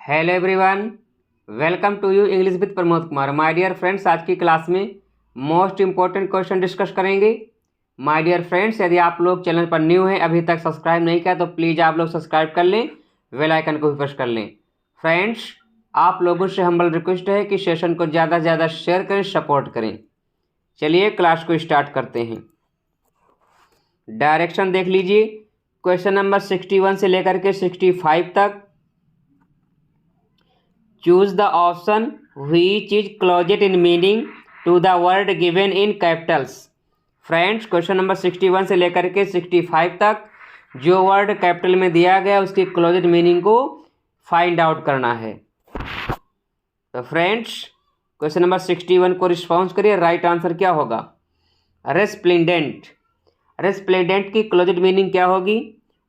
Hello everyone, welcome to you English with Pramod Kumar. My dear friends, आज की class में most important question discuss करेंगे। My dear friends, यदि आप लोग चैनल पर न्यू हैं, अभी तक सब्सक्राइब नहीं किया तो प्लीज़ आप लोग सब्सक्राइब कर लें, बेल आइकन को भी प्रेस कर लें। फ्रेंड्स, आप लोगों से हम्बल रिक्वेस्ट है कि सेशन को ज़्यादा से ज़्यादा शेयर करें, सपोर्ट करें। चलिए क्लास को स्टार्ट करते हैं। डायरेक्शन देख लीजिए, क्वेश्चन नंबर 61 से लेकर के 65 तक। Choose the option which is closest in meaning to the word given in capitals. Friends, question number 61 से लेकर के 65 तक जो वर्ड कैपिटल में दिया गया उसकी क्लोजेट मीनिंग को फाइंड आउट करना है। तो फ्रेंड्स, क्वेश्चन नंबर 61 को रिस्पॉन्स करिए। राइट आंसर क्या होगा? रेस्प्लेंडेंट। रेस्प्लेंडेंट की क्लोजेट मीनिंग क्या होगी?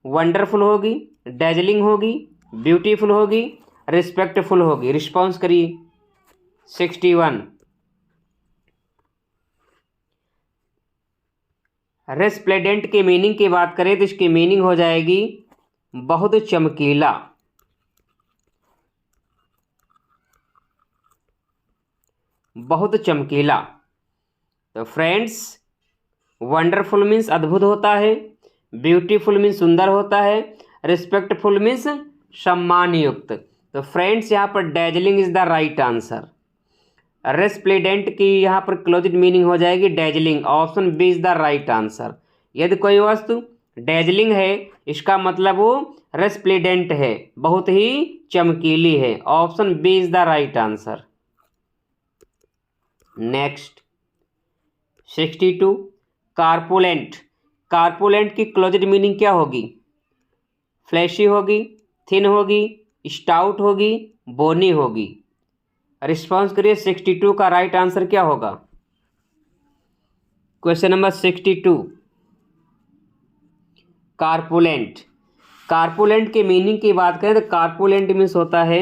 वंडरफुल होगी, डेजलिंग होगी, ब्यूटीफुल होगी, रिस्पेक्टफुल होगी। रिस्पॉन्स करिए। 61। रेस्प्लेंडेंट की मीनिंग की बात करें तो इसकी मीनिंग हो जाएगी बहुत चमकीला, बहुत चमकीला। तो फ्रेंड्स, वंडरफुल मीन्स अद्भुत होता है, ब्यूटीफुल मीन्स सुंदर होता है, रिस्पेक्टफुल मीन्स सम्मान युक्त। तो फ्रेंड्स, यहाँ पर dazzling is the right answer. Resplendent की यहाँ पर क्लोजेट मीनिंग हो जाएगी dazzling. Option B is the right answer. यदि कोई वस्तु डेजलिंग है, इसका मतलब वो रेस्प्लेंडेंट है, बहुत ही चमकीली है। Option B is the right answer. Next 62, corpulent. Corpulent की क्लोजेट मीनिंग क्या होगी? फ्लैशी होगी, थिन होगी, स्टाउट होगी, बोनी होगी। रिस्पॉन्स करिए। 62 का राइट आंसर क्या होगा? Question number 62, corpulent. कार्पुलेंट के मीनिंग की बात करें तो कार्पुलेंट मीन्स होता है,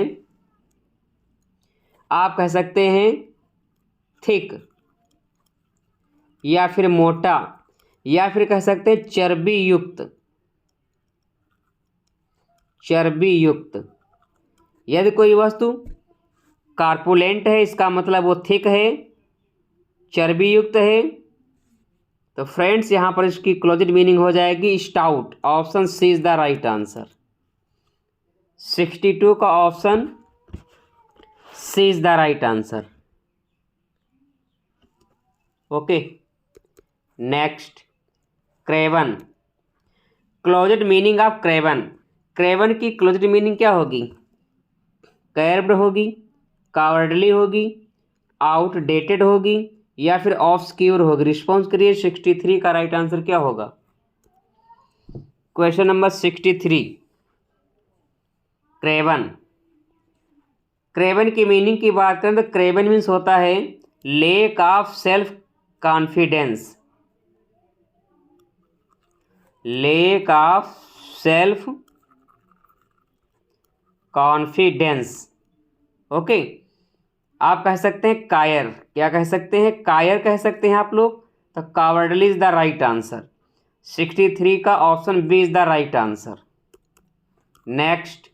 आप कह सकते हैं थिक, या फिर मोटा, या फिर कह सकते हैं चर्बी युक्त। चर्बी युक्त। यदि कोई वस्तु कार्पुलेंट है, इसका मतलब वो थिक है, चर्बी युक्त है। तो फ्रेंड्स, यहाँ पर इसकी क्लोजेट मीनिंग हो जाएगी stout. Option C is the right answer. 62 का option C is the right answer. Okay. Next, craven. Closest meaning of craven. Craven की क्लोजेट मीनिंग क्या होगी? कर्ब्ड होगी, कावर्डली होगी, आउटडेटेड होगी, या फिर ऑब्सक्यूर होगी। रिस्पॉन्स करिए। 63 का राइट आंसर क्या होगा? Question number 63, Kraven. क्रेवन की मीनिंग की बात करें तो क्रेवन मीन्स होता है lake of self confidence. Lake of self confidence. Okay. आप कह सकते हैं कायर। क्या कह सकते हैं? कायर कह सकते हैं आप लोग। तो cowardly is the right answer. 63 का option B is the right answer. Next,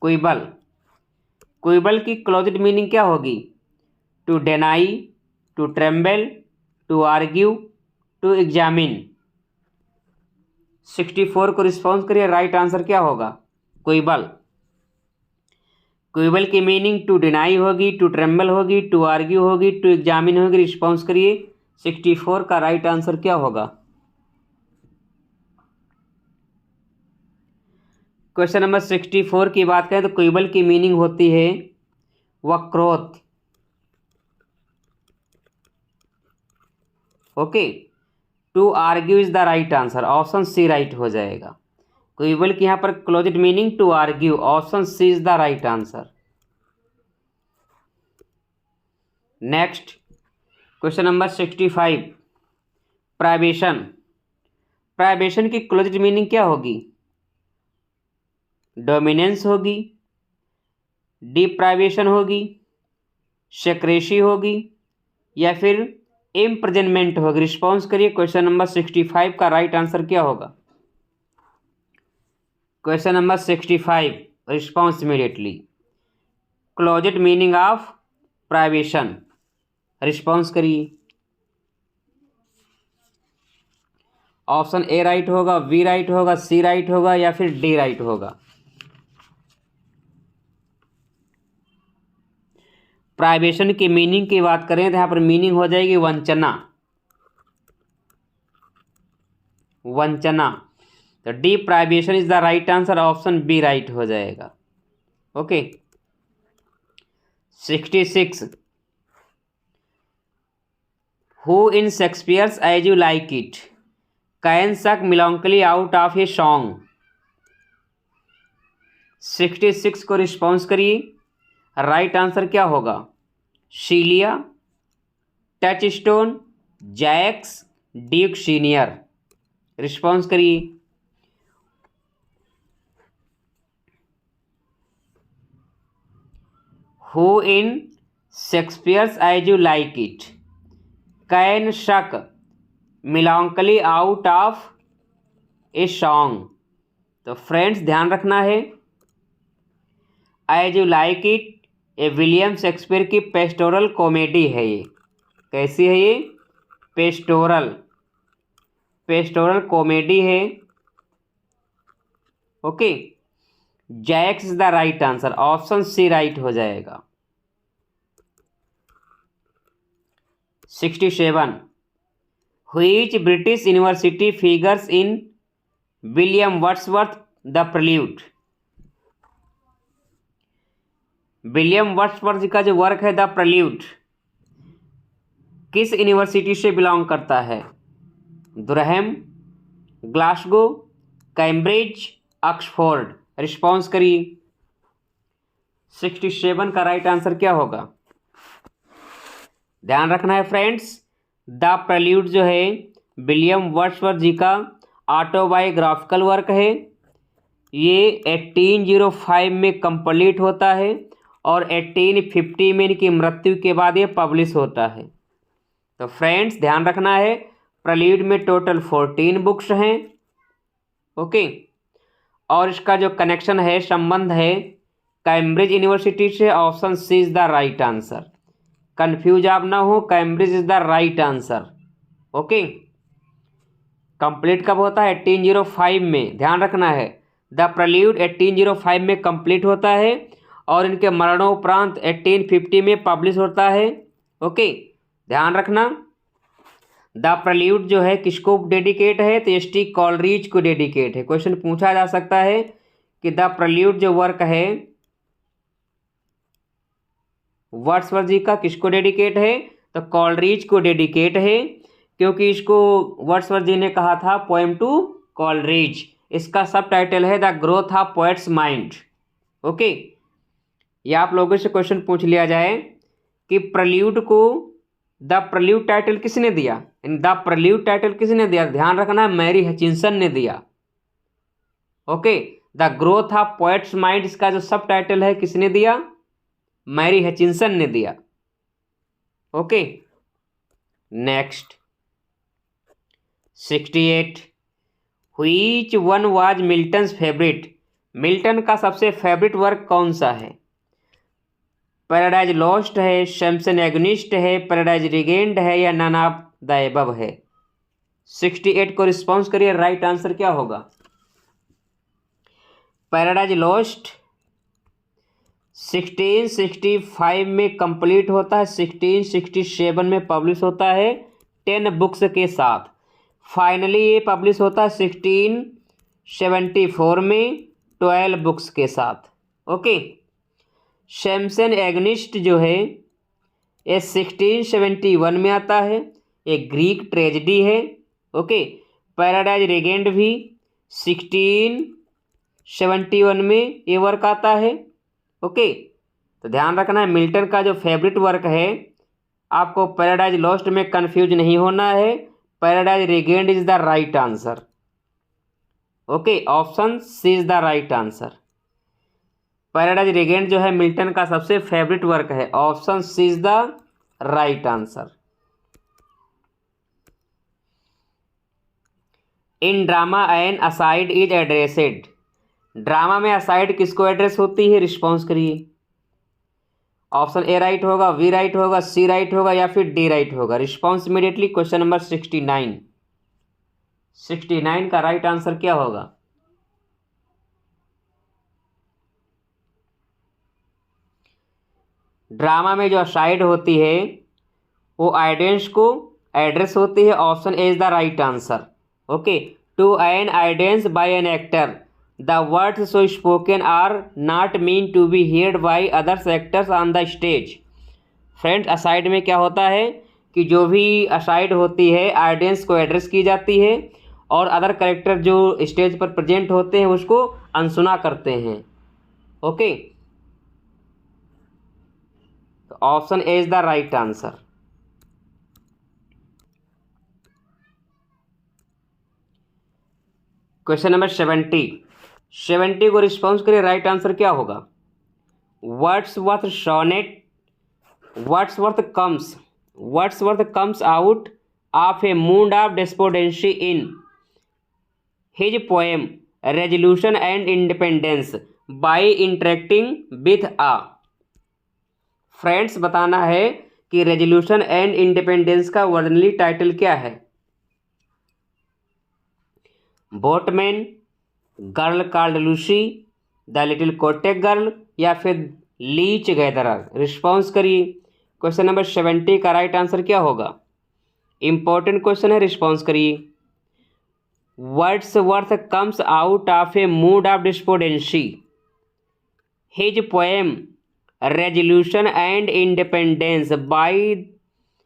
quibble. Quibble की क्लोजेट मीनिंग क्या होगी? To deny, to tremble, to argue, to examine. 64 को रिस्पॉन्स करिए। राइट आंसर क्या होगा? क्विबल। क्विबल की मीनिंग टू डिनाई होगी, टू ट्रेम्बल होगी, टू आर्ग्यू होगी, टू एग्जामिन होगी। रिस्पॉन्स करिए। 64 का राइट आंसर क्या होगा? क्वेश्चन नंबर 64 की बात करें तो क्विबल की मीनिंग होती है वक्रोक्त। Okay. To argue is the right answer. Option C right हो जाएगा। क्विबल की यहाँ पर closest meaning to argue. Option C is the right answer. Next, question number 65, privation. Privation की क्लोजेट मीनिंग क्या होगी? डोमिनेंस होगी, डिप्राइवेशन होगी, सेक्रेसी होगी, या फिर इम्प्रिजनमेंट होगी। रिस्पॉन्स करिए। क्वेश्चन नंबर 65 का राइट आंसर क्या होगा? Question number 65, response immediately. Closet meaning of privation. Response करिए। ऑप्शन ए राइट होगा, बी राइट होगा, सी राइट होगा या फिर डी राइट होगा। प्राइवेशन की मीनिंग की बात करें तो यहाँ पर मीनिंग हो जाएगी वंचना। वंचना, तो deprivation is the right answer, option B right हो जाएगा। Okay. 66, who in Shakespeare's As you like It can suck melancholy out of a song. 66 को रिस्पॉन्स करिए। राइट आंसर क्या होगा? Celia, Touchstone, Jaques, Duke Senior. Response करिए। Who in Shakespeare's As you like It can suck melancholy out of a song. तो friends ध्यान रखना है, As you like It ये विलियम शेक्सपियर की पेस्टोरल कॉमेडी है। ये कैसी है? ये पेस्टोरल कॉमेडी है। Okay. Jaques is the right answer, option C right हो जाएगा। 67, which British university figures in William Wordsworth the Prelude. William Wordsworth ji का जो वर्क है द प्रेल्यूड किस यूनिवर्सिटी से बिलोंग करता है? Durham, Glasgow, Cambridge, Oxford. Response करिए। 67 का राइट आंसर क्या होगा? ध्यान रखना है फ्रेंड्स, द प्रेल्यूड जो है विलियम वर्ड्सवर्थ जी का ऑटोबायोग्राफिकल वर्क है। ये 1805 में कंप्लीट होता है और 1850 में इनकी मृत्यु के बाद ये पब्लिश होता है। तो फ्रेंड्स ध्यान रखना है, प्रेल्यूड में टोटल 14 बुक्स हैं। ओके। और इसका जो कनेक्शन है, संबंध है कैम्ब्रिज यूनिवर्सिटी से, option C is the right answer. Confuse आप ना हो, Cambridge is the right answer. Okay. Complete कब होता है? 1805 में। ध्यान रखना है, द प्रेल्यूड 1805 में कंप्लीट होता है और इनके मरणोपरांत 1850 में पब्लिश होता है। ओके। ध्यान रखना, द प्रेल्यूड जो है किसको डेडिकेट है? तो एस टी कॉलरिज को डेडिकेट है। क्वेश्चन पूछा जा सकता है कि द प्रेल्यूड जो वर्क है वर्ड्सवर्थ जी का किसको डेडिकेट है? तो कॉलरिज को डेडिकेट है, क्योंकि इसको वर्ड्सवर्थ जी ने कहा था पोएम टू कॉलरिज। इसका सब टाइटल है the growth of poets mind. Okay. या आप लोगों से क्वेश्चन पूछ लिया जाए कि प्रेल्यूड को द प्रेल्यूड टाइटल किसने दिया? द प्रेल्यूड टाइटल किसने दिया? ध्यान रखना, मैरी हचिंसन ने दिया। Okay. The growth of poets mind इसका जो सब टाइटल है किसने दिया? मैरी हचिंसन ने दिया। Okay. Next 68, which one was Milton's favourite. Milton का सबसे फेवरेट वर्क कौन सा है? पैराडाइज लॉस्ट है, सैमसन एगनिस्ट है, पैराडाइज रिगेन्ड है या नन ऑफ द एबव है। 68 को रिस्पॉन्स करिए। राइट आंसर क्या होगा? पैराडाइज लॉस्ट 1665 में कंप्लीट होता है, 1667 में पब्लिश होता है 10 बुक्स के साथ। फाइनली ये पब्लिश होता है 1674 में 12 बुक्स के साथ। ओके। सैमसन एगनिस्ट जो है ये 1671 में आता है, ये ग्रीक ट्रेजेडी है। ओके। पैराडाइज रिगेन्ड भी 1671 में ये वर्क आता है। ओके। तो ध्यान रखना है, मिल्टन का जो फेवरेट वर्क है, आपको पैराडाइज लॉस्ट में कंफ्यूज नहीं होना है। Paradise Regained is the right answer. Okay. Option C is the right answer. Paradise Regained जो है मिल्टन का सबसे फेवरेट वर्क है, option C is the right answer. In drama an aside is addressed. Drama में aside किसको address होती है? Response करिए। ऑप्शन ए राइट होगा, बी राइट होगा, सी राइट होगा या फिर डी राइट होगा। Response immediately. क्वेश्चन नंबर 69 का राइट आंसर क्या होगा? ड्रामा में जो असाइड होती है वो आइडेंस को एड्रेस होती है। Option A is the right answer. Okay, to an audience by an actor the words so spoken are not mean to be heard by others actors on the stage. Friends, aside में क्या होता है कि जो भी aside होती है आइडेंस को एड्रेस की जाती है और अदर कैरेक्टर जो स्टेज पर प्रेजेंट होते हैं उसको अनसुना करते हैं। ओके, तो option A is the right answer. Question number 70 को रिस्पॉन्स करिए। राइट आंसर क्या होगा? Wordsworth sonnet Wordsworth comes out of a mood of despondency in his poem Resolution and Independence by interacting with a. Friends, बताना है कि resolution and independence का वर्जनली title क्या है? Boatman, girl called Lucy, the little cottage girl या फिर leech gatherer. Response करिए। Question number 70 का राइट आंसर क्या होगा? इंपॉर्टेंट क्वेश्चन है, रिस्पॉन्स करिए। Wordsworth comes out of a mood of despondency his poem Resolution and Independence by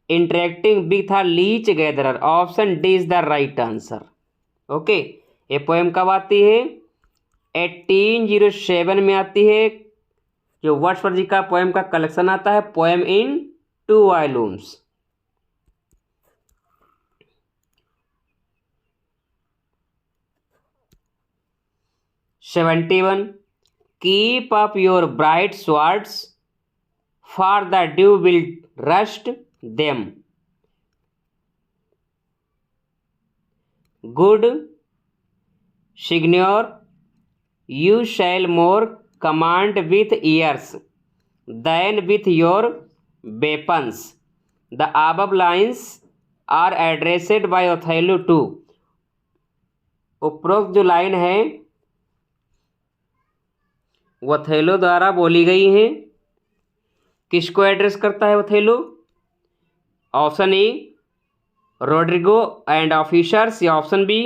interacting with a leech gatherer. Option D is the right answer. Okay, ये poem कब आती है? 1807 में आती है। जो वर्ड्सवर्थ जी का पोएम का कलेक्शन आता है, poem in 2 volumes. #71 keep up your bright swords for the dew will rust them. Good signior you shall more command with years than with your weapons. The above lines are addressed by Othello to. उपरोक्त जो line है Othello द्वारा बोली गई है। किसको address करता है Othello? Option A Roderigo and officers या option B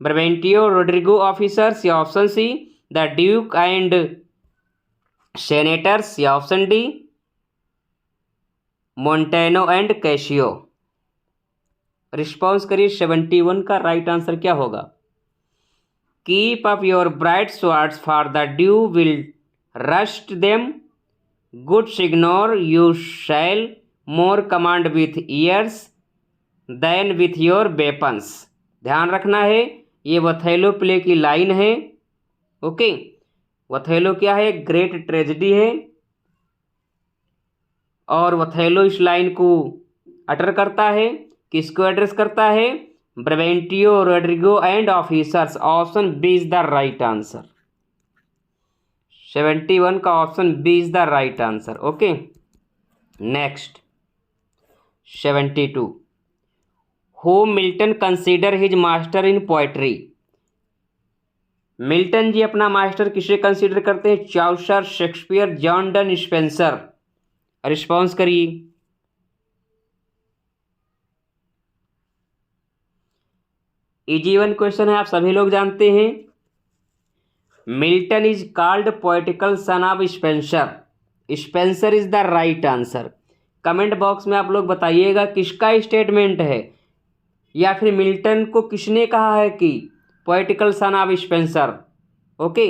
Brabantio Roderigo officers या option C the Duke and senators या option D Montano and Cassio. Response करिए। 71 का राइट आंसर क्या होगा? Keep up your bright swords for the dew will rust them. Good signior you shall more command with years than with your weapons. ध्यान रखना है, ये Othello play की line है। ओके, ओथेलो क्या है? ग्रेट ट्रेजेडी है और ओथेलो इस लाइन को अटर करता है। किसको एड्रेस करता है? Brabantio Roderigo and officers. Option B is the right answer. 71 का option B is the right answer. Okay, next 72 whom Milton consider his master in poetry. Milton ji अपना मास्टर किसे कंसीडर करते हैं? Chaucer, Shakespeare, John Donne, Spenser. Response करिए। Easy one question है, आप सभी लोग जानते हैं। Milton is called poetical son of Spenser. Spenser is the right answer. Comment box में आप लोग बताइएगा किसका स्टेटमेंट है या फिर मिल्टन को किसने कहा है कि poetical son of Spencer. Okay,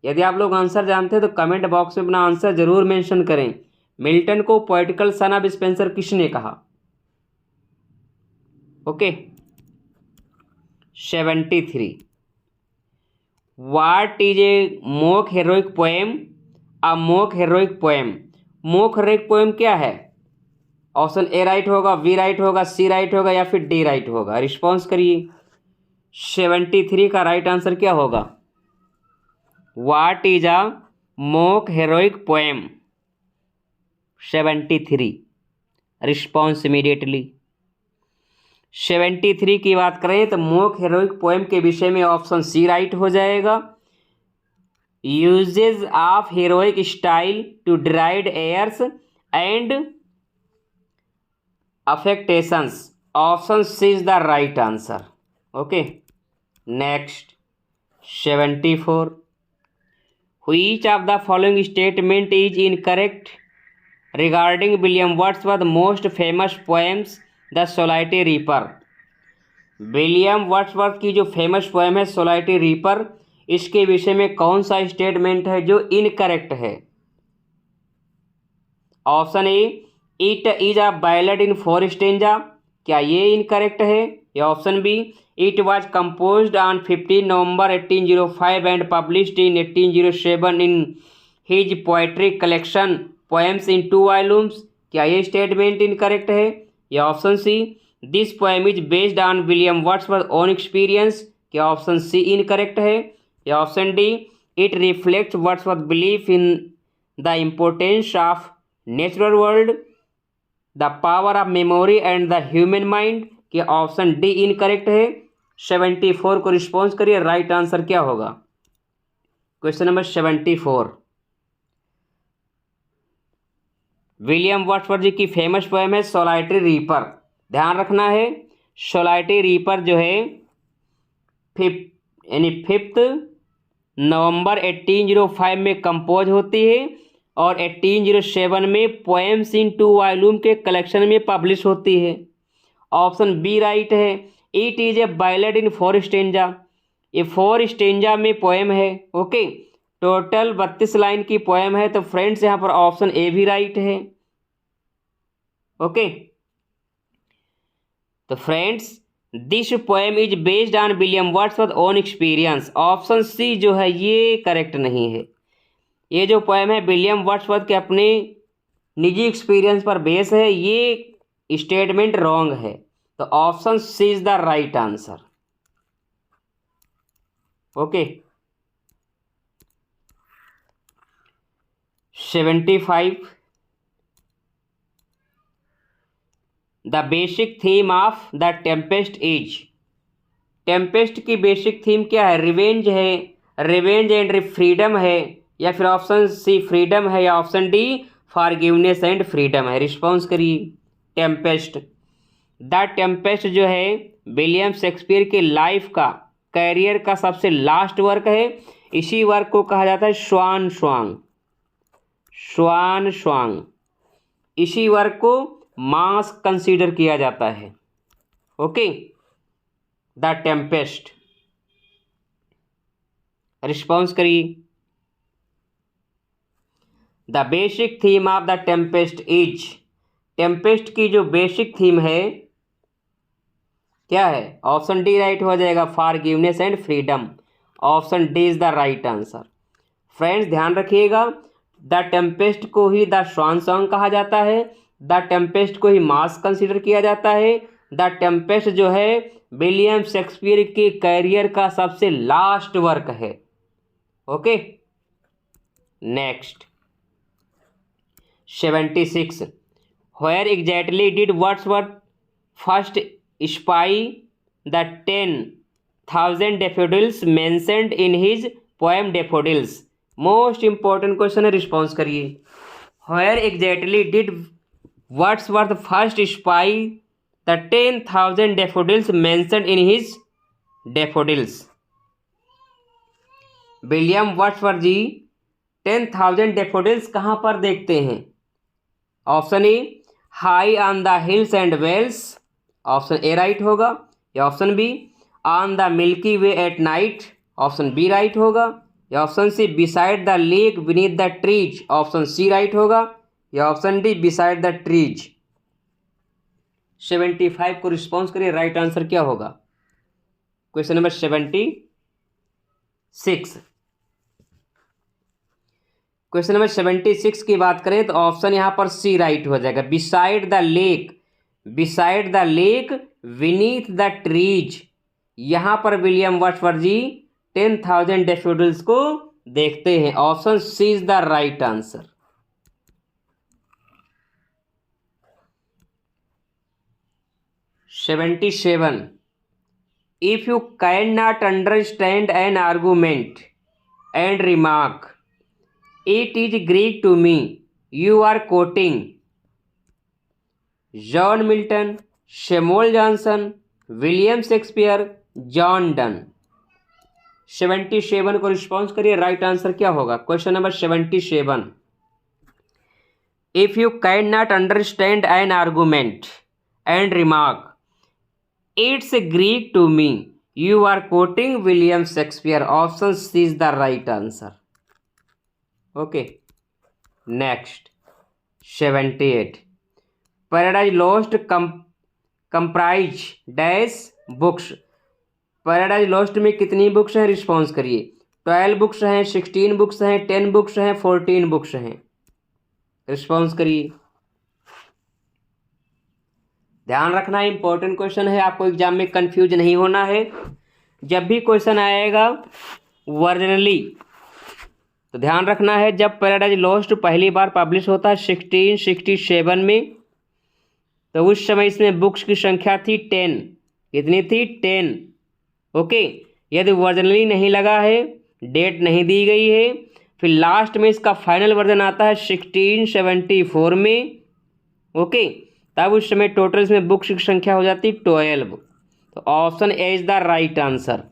यदि आप लोग आंसर जानते हैं तो कमेंट बॉक्स में अपना आंसर जरूर मेंशन करें। मिल्टन को पोएटिकल सन ऑफ स्पेंसर किसने कहा? Okay, 73 what is a mock heroic poem? A mock heroic poem. Mock heroic poem क्या है? ऑप्शन ए राइट होगा, बी राइट होगा, सी राइट होगा या फिर डी राइट होगा। रिस्पॉन्स करिए। 73 का राइट आंसर क्या होगा? What is a mock heroic poem? 73, response immediately. 73 की बात करें तो मोक हेरोइक पोएम के विषय में ऑप्शन सी राइट हो जाएगा। Usages of heroic style to deride airs and affectations, option C is the right answer. Okay, next 74, which of the following statement is incorrect regarding William Wordsworth most famous poems the solitary reaper. William Wordsworth की जो famous poem है सोलाइटी reaper, इसके विषय में कौन सा statement है जो इनकरेक्ट है? Option A, it is a ballad in 4 stanza, क्या ये इनकरेक्ट है? या option B, it was composed on 15 November 1805 and published in 1807 in his poetry collection poems in 2 volumes, क्या ये स्टेटमेंट इनकरेक्ट है? या option C, this poem is based on William Wordsworth own experience, क्या option C incorrect है? या option D, it reflects Wordsworth belief in the importance of natural world, the power of memory and the human mind, क्या option D incorrect है? 74 को response करिए, right answer क्या होगा? Question number 74, William Wordsworth ji की famous poem है सोलाइटरी reaper. ध्यान रखना है, सोलाइटरी रीपर जो है 5 नवंबर 1805 में कंपोज होती है और 1807 में पोएम्स इन 2 वॉल्यूम के कलेक्शन में पब्लिश होती है। ऑप्शन बी राइट है, it is a ballad in 4 stanza, ये 4 स्टेंजा में पोएम है। ओके, टोटल 32 लाइन की पोएम है, तो फ्रेंड्स यहाँ पर ऑप्शन ए भी राइट है। ओके, तो friends this poem is based on William Wordsworth own experience, option C जो है ये करेक्ट नहीं है। ये जो पोएम है विलियम वर्ड्सवर्थ के अपने निजी एक्सपीरियंस पर बेस है, ये स्टेटमेंट रॉन्ग है, तो option C is the right answer. Okay, 75, the basic theme of the Tempest is, Tempest की बेसिक थीम क्या है? रिवेंज है, रिवेंज एंड फ्रीडम है, या फिर ऑप्शन सी फ्रीडम है, या option D forgiveness and freedom है? रिस्पॉन्स करिए। टेम्पेस्ट, द टेम्पेस्ट जो है विलियम शेक्सपियर के लाइफ का, कैरियर का सबसे लास्ट वर्क है। इसी वर्क को कहा जाता है स्वान स्वांग, स्वान स्वांग। इसी वर्क को मास कंसीडर किया जाता है। ओके, द टेम्पेस्ट, रिस्पॉन्स करिए। The basic theme of the Tempest is, Tempest की जो बेसिक थीम है क्या है? ऑप्शन डी राइट हो जाएगा, forgiveness and freedom. Option D is the right answer. Friends ध्यान रखिएगा, द टेम्पेस्ट को ही द स्वान सॉन्ग कहा जाता है, द टेम्पेस्ट को ही मास कंसीडर किया जाता है। द टेम्पेस्ट जो है विलियम शेक्सपियर के कैरियर का सबसे लास्ट वर्क है। Okay, next 76, where exactly did Wordsworth first spy the 10,000 daffodils mentioned in his poem daffodils? Most important question है, रिस्पॉन्स करिए। Where exactly did Wordsworth first spy the 10,000 daffodils mentioned in his daffodils? William Wordsworth ji 10,000 daffodils कहाँ पर देखते हैं? Option A, high on the hills and wells, option A right होगा। या option B, on the milky way at night, option B right होगा। या option C, beside the lake beneath the trees, option C right होगा। या option D, beside the trees. 75 को response करिए, right answer क्या होगा? क्वेश्चन नंबर 76, क्वेश्चन नंबर 76 की बात करें तो ऑप्शन यहाँ पर सी राइट हो जाएगा, beside the lake, beside the lake Vineeth the trees. यहाँ पर विलियम वर्ड्सवर्थ जी 10,000 डैफोडिल्स को देखते हैं। Option C is the right answer. 77. If you cannot understand an argument and remark, "It is Greek to me," you are quoting John Milton, Samuel Johnson, William Shakespeare, John Donne. 77 को response करिए, right answer क्या होगा? Question number 77. If you can not understand an argument and remark, "it's Greek to me," you are quoting William Shakespeare. Option C is the right answer. Okay, next 78. Paradise lost comprise dash books. Paradise lost में कितनी books हैं? Response करिए। 12 books हैं, 16 books हैं, 10 books हैं, 14 books हैं। Response करिए। ध्यान रखना, इंपॉर्टेंट क्वेश्चन है, आपको एग्जाम में कंफ्यूज नहीं होना है। जब भी क्वेश्चन आएगा वर्जनली तो ध्यान रखना है, जब पैराडाइज लॉस्ट पहली बार पब्लिश होता है 1667 में, तो उस समय इसमें बुक्स की संख्या थी 10। कितनी थी? 10। ओके, यदि वर्जनली नहीं लगा है, डेट नहीं दी गई है, फिर लास्ट में इसका फाइनल वर्जन आता है 1674 में। ओके, तब उस समय टोटल इसमें बुक्स की संख्या हो जाती 12। तो option A is the right answer.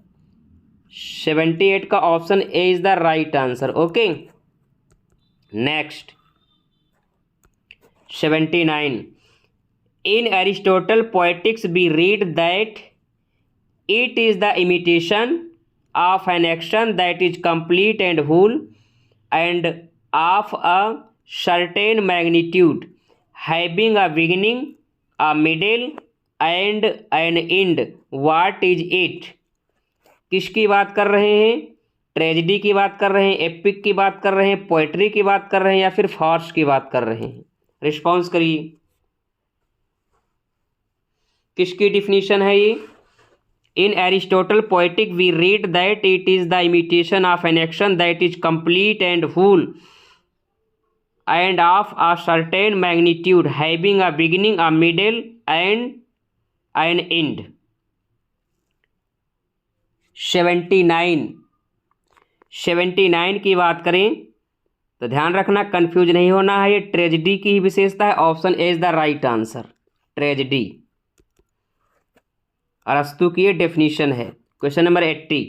78 का option A is the right answer. Okay, next 79. In Aristotle Poetics we read that it is the imitation of an action that is complete and whole and of a certain magnitude, having a beginning, a middle and an end. What is it? किसकी बात कर रहे हैं? Tragedy की बात कर रहे हैं, एपिक की बात कर रहे हैं, पोएट्री की बात कर रहे हैं, या फिर फार्स की बात कर रहे हैं? रिस्पॉन्स करिए। किसकी डिफिनीशन है ये? In Aristotle poetic we read that it is the imitation of an action that is complete and full and of a certain magnitude, having a beginning, a middle and an end. 79 की बात करें तो ध्यान रखना, confuse नहीं होना है, ये ट्रेजेडी की ही विशेषता है। Option A is the right answer, tragedy. अरस्तु की ये डेफिनेशन है। Question number 80.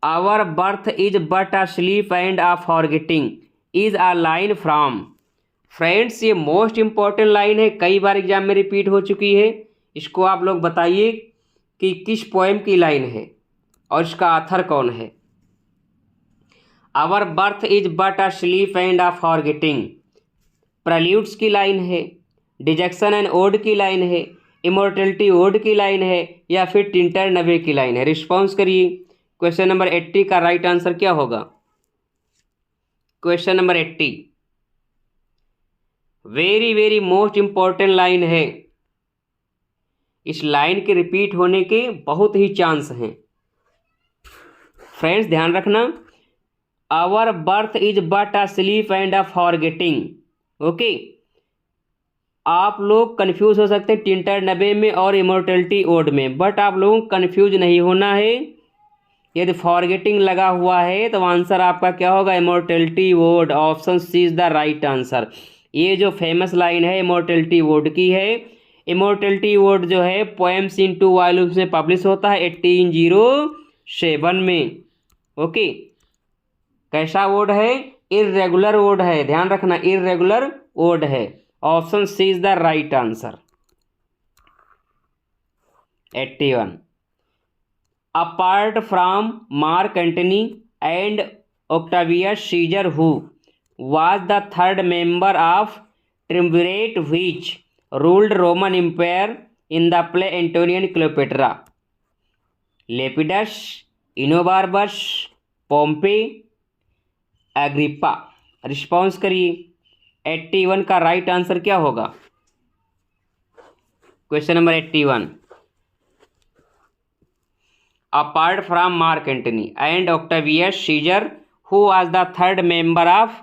Our birth is but a sleep and a forgetting is a line from. Friends, ये मोस्ट इंपॉर्टेंट लाइन है, कई बार एग्जाम में रिपीट हो चुकी है। इसको आप लोग बताइए कि किस पोएम की लाइन है और इसका ऑथर कौन है। Our birth is but a sleep and a forgetting Preludes की लाइन है, डिजेक्शन एंड ओड की लाइन है, इमोर्टलिटी ओड की लाइन है, या फिर टिंटर नवे की लाइन है? रिस्पॉन्स करिए। क्वेश्चन नंबर 80 का राइट आंसर क्या होगा? Question number 80 very very most important line है। इस लाइन के रिपीट होने के बहुत ही चांस हैं। फ्रेंड्स ध्यान रखना, our birth is but a sleep and a forgetting. Okay, आप लोग कंफ्यूज हो सकते हैं टिंटर नबे में और इमोर्टलिटी ओड में, बट आप लोगों को कंफ्यूज नहीं होना है। यदि फॉरगेटिंग लगा हुआ है तो आंसर आपका क्या होगा? Immortality ode. Option C is the right answer. ये जो फेमस लाइन है इमोर्टलिटी ओड की है। इमोर्टलिटी ओड जो है पोएम्स इन 2 वॉल्यूम्स में पब्लिश होता है 1807 में। ओके, कैसा ओड है? इर्रेगुलर ओड है, ध्यान रखना, इर्रेगुलर ओड है। Option C is the right answer. 81. Apart from Mark Antony and Octavius Caesar, who was the third member of triumvirate which ruled Roman Empire in the play Antonius Cleopatra? Lepidus, Enobarbus, Pompey, Agrippa? Response करिए। 81 का right answer क्या होगा? Question number 81. Apart from Mark Antony and Octavius Caesar, who was the third member of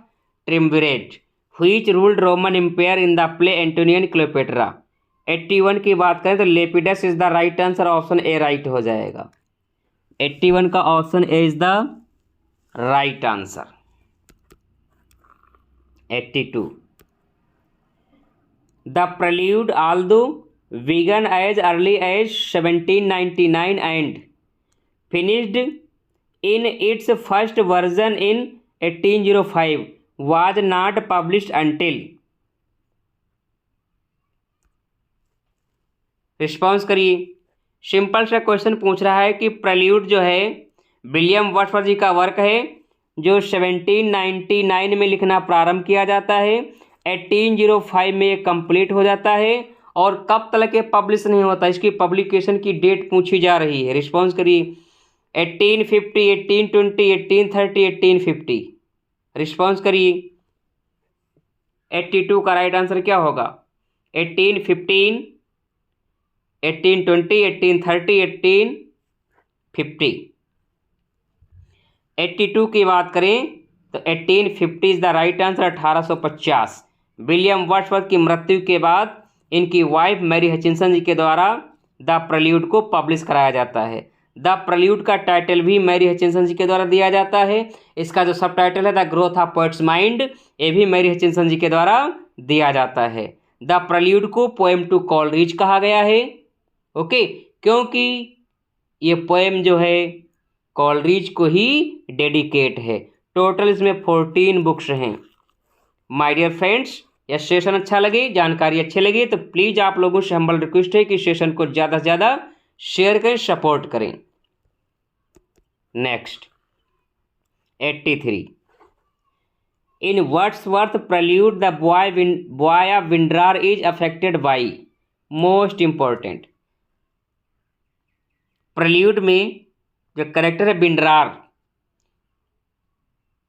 triumvirate which ruled Roman empire in the play Antonian Cleopatra? 81 की बात करें तो Lepidus is the right answer, option A right हो जाएगा। 81 का option A is the right answer. 82 the prelude although began as early as 1799 and finished in its first version in 1805 was not published until। Response करिए। Simple सा question पूछ रहा है कि prelude जो है विलियम वर्ड्सवर्थ जी का वर्क है जो 1799 में लिखना प्रारंभ किया जाता है, 1805 में ये कंप्लीट हो जाता है और कब तक ये पब्लिश नहीं होता, इसकी पब्लिकेशन की डेट पूछी जा रही है। रिस्पॉन्स करिए। 1850, 1820, 1830, 1850। रिस्पॉन्स करिए। 82 का राइट आंसर क्या होगा? 1815, 1820, 1830, 1850। 82 की बात करें तो 1850 is the right answer. 1850 William Wordsworth की मृत्यु के बाद इनकी वाइफ मैरी हचिंसन जी के द्वारा द प्रेल्यूड को पब्लिश कराया जाता है। द प्रेल्यूड का टाइटल भी मैरी हचिंसन जी के द्वारा दिया जाता है। इसका जो सब टाइटल है the growth of poets mind, ये भी मैरी हचिंसन जी के द्वारा दिया जाता है। द प्रेल्यूड को पोएम टू कॉलरिज कहा गया है, ओके, क्योंकि ये पोएम जो है कॉलरिज को ही डेडिकेट है। टोटल इसमें 14 बुक्स हैं। माय डियर फ्रेंड्स, यह सेशन अच्छा लगे, जानकारी अच्छी लगी तो प्लीज़ आप लोगों से हम्बल रिक्वेस्ट है कि सेशन को ज़्यादा से ज़्यादा शेयर करें, सपोर्ट करें। Next 83 in Wordsworth Prelude the boy of Winander is affected by. Most important, Prelude में जो करेक्टर है विंड्रार,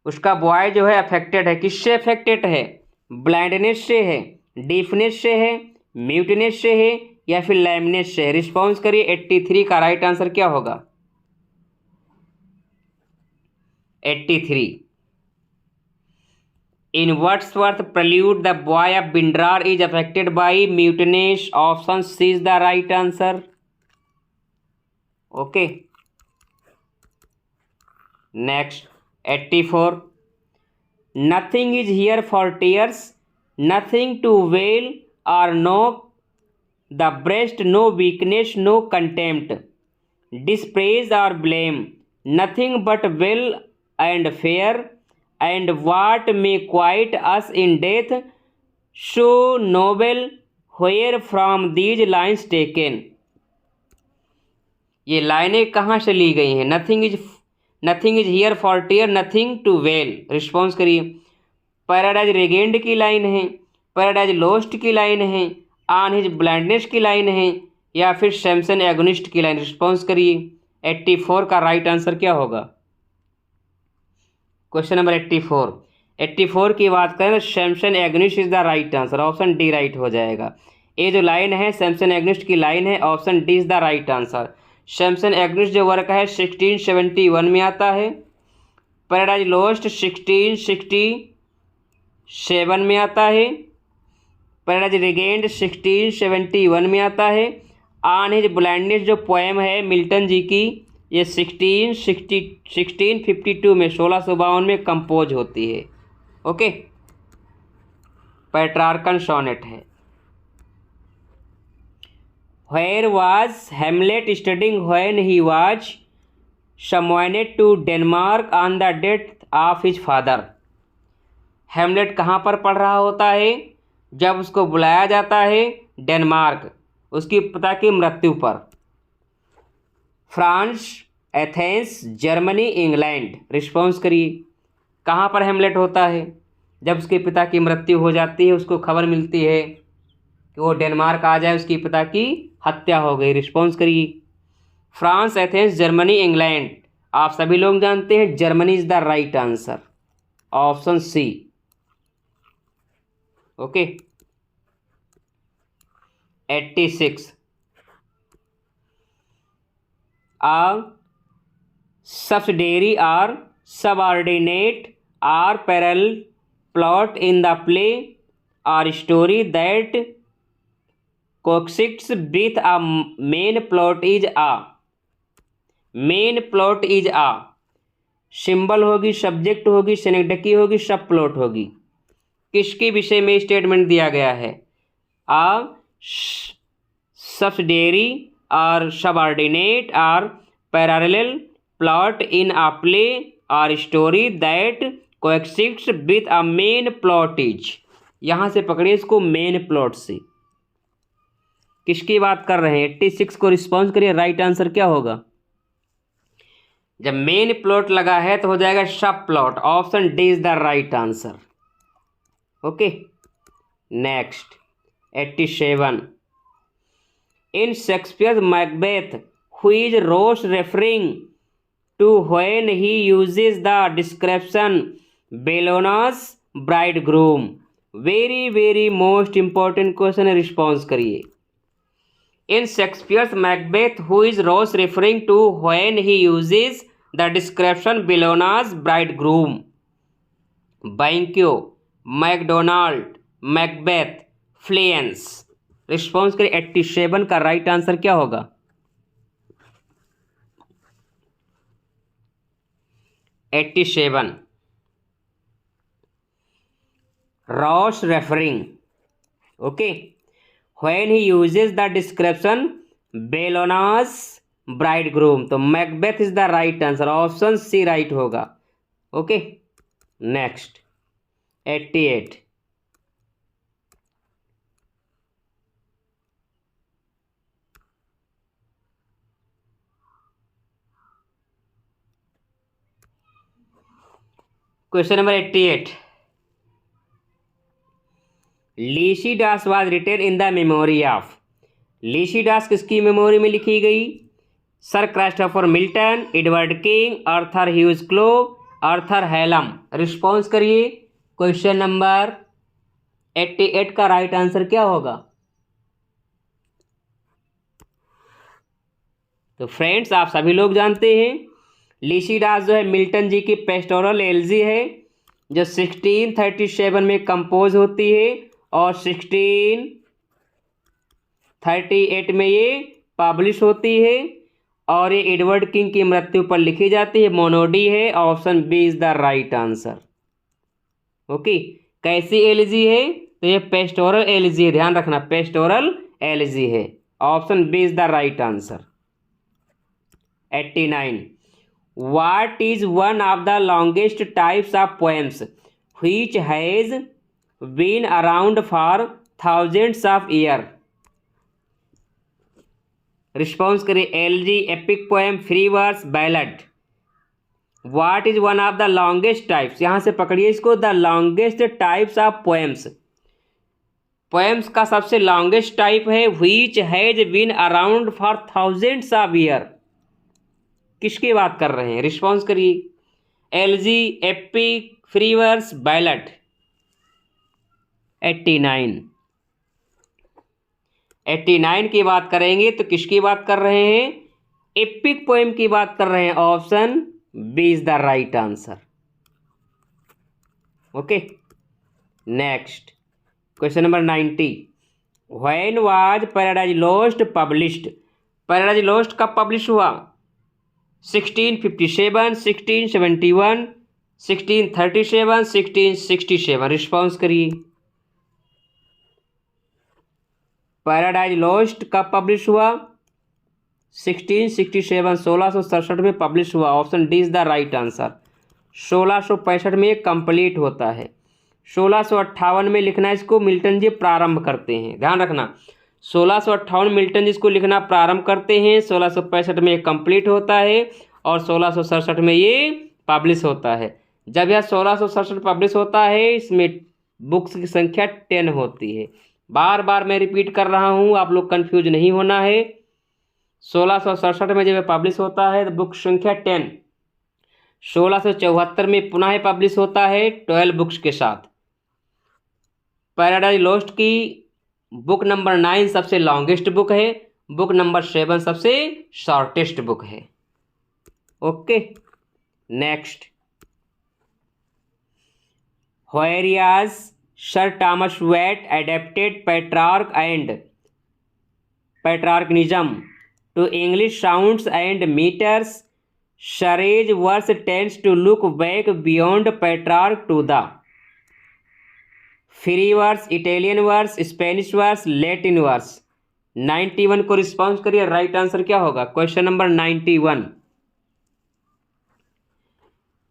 उसका बॉय जो है अफेक्टेड है। किससे अफेक्टेड है? ब्लाइंडनेस से है, डीफनेस से है, म्यूटनेस से है या फिर लैमनेस से है। रिस्पॉन्स करिए। 83 का राइट आंसर क्या होगा? 83 in Wordsworth Prelude the boy of Winander is affected by muteness, option C is the right answer. Okay, next 84 nothing is here for tears, nothing to wail or knock the breast, no weakness, no contempt, dispraise or blame, nothing but well and fair and what may quiet us in death, so noble where from these lines taken. ये लाइनें कहाँ से ली गई हैं? Nothing is here for tear, nothing to wail. Response करिए। Paradise regained की line है, पैराडाइज लोस्ट की लाइन है, ऑन हिज ब्लाइंडनेस की लाइन है या फिर सैमसन एगोनिस्ट की लाइन। रिस्पॉन्स करिए। 84 का राइट आंसर क्या होगा? क्वेश्चन नंबर 84 की बात करें तो Samson agonist is the right answer, option D right हो जाएगा। ये जो लाइन है सैमसन एगोनिस्ट की लाइन है, option D is the right answer. Samson agonist जो वर्क है 1671 में आता है, पैराडाइज लोस्ट 1667 में आता है, पैराडाइज रेगेंड 1671 में आता है। ऑन हिज ब्लाइंडनेस जो पोएम है मिल्टन जी की, ये 1652 में 1652 में कंपोज होती है। ओके, पेट्रार्कन सोनेट है। Where was Hamlet studying when he was summoned to Denmark on the death of his father? हेमलेट कहाँ पर पढ़ रहा होता है जब उसको बुलाया जाता है डेनमार्क उसकी पिता की मृत्यु पर? France, Athens, Germany, England. Response करिए। कहाँ पर हेमलेट होता है जब उसके पिता की मृत्यु हो जाती है, उसको खबर मिलती है कि वो डेनमार्क आ जाए, उसकी पिता की हत्या हो गई। रिस्पॉन्स करिए। France, Athens, Germany, England. आप सभी लोग जानते हैं Germany is the right answer, option C. Okay, 86 a subsidiary or subordinate or parallel plot in the play or story that coexists with a main plot is a main plot is a symbol होगी, subject होगी, synecdoche होगी, सब plot होगी। किसके विषय में statement दिया गया है? A subsidiary or subordinate or parallel plot in a play or story that coexists with a main plot is. यहाँ से पकड़िए इसको, मेन प्लॉट से। किसकी बात कर रहे हैं? 86 को रिस्पॉन्स करिए, राइट आंसर क्या होगा? जब मेन प्लॉट लगा है तो हो जाएगा subplot. Option D is the right answer. Okay, next 87। In Shakespeare Macbeth who is Ross referring to when he uses the description Bellona's bridegroom. Very very most important question है, response करिए। In Shakespeare's Macbeth, who is Ross referring to when he uses the description Bellona's bridegroom? Banquo, MacDonald, Macbeth, Fleance। Response करिए। 87 का right answer क्या होगा? 87 Ross referring, okay, when he uses the description Bellona's bridegroom, तो Macbeth is the right answer. Option C right होगा। Okay, next 88। Question number 88। Lycidas was written in the memory of. Lycidas किसकी memory में लिखी गई? Sir Christopher Milton, Edward King, Arthur Hugh Clough, Arthur Hallam. Response करिए। Question number 88 का right answer क्या होगा? तो फ्रेंड्स, आप सभी लोग जानते हैं लीसिडास जो है मिल्टन जी की पेस्टोरल एलजी है, जो 1637 में कंपोज होती है और 1638 में ये पब्लिश होती है और ये एडवर्ड किंग की मृत्यु पर लिखी जाती है। मोनोडी है। Option B is the right answer. Okay, कैसी एलजी है? तो ये पेस्टोरल एलजी है, ध्यान रखना, पेस्टोरल एलजी है। Option B is the right answer. 89। What is one of the longest types of poems which has been around for thousands of years? Response करिए। Elegy, epic poem, free verse, ballad. What is one of the longest types? यहाँ से पकड़िए इसको, the longest types of poems. Poems का सबसे longest type है which has been around for thousands of year. किसकी बात कर रहे हैं? रिस्पॉन्स करिए। Elegy, epic, free verse, ballad. 89 की बात करेंगे तो किसकी बात कर रहे हैं? एपिक पोएम की बात कर रहे हैं। Option B is the right answer. Okay, next question number 90। When was paradise lost published? Paradise lost कब पब्लिश हुआ? 1657, 1671, 1637, 1667। रिस्पॉन्स करिए। पैराडाइज लॉस्ट कब पब्लिश हुआ? 1667, 1667 में पब्लिश हुआ। Option D is the right answer. 1665 में कंप्लीट होता है। 1658 में लिखना इसको मिल्टन जी प्रारंभ करते हैं, ध्यान रखना। 1658 मिल्टन जी इसको लिखना प्रारंभ करते हैं, 1665 में कंप्लीट होता है और 1667 में ये पब्लिश होता है। जब यह 1667 पब्लिश होता है, इसमें बुक्स की संख्या 10 होती है। बार बार मैं रिपीट कर रहा हूँ, आप लोग कंफ्यूज नहीं होना है। 1667 में जब पब्लिश होता है तो बुक संख्या 10। 1674 में पुनः पब्लिश होता है 12 बुक्स के साथ। पैराडाइज लॉस्ट की बुक नंबर 9 सबसे लॉन्गेस्ट बुक है, बुक नंबर 7 सबसे शॉर्टेस्ट बुक है। Okay, next. Whereas Sir Thomas Wyatt adapted Petrarch and patriarchalism to English sounds and meters. Sarraj verse tends to look back beyond Petrarch to the free verse, Italian verse, Spanish verse, Latin verse. 91 को response करिए, right answer क्या होगा? Question number 91।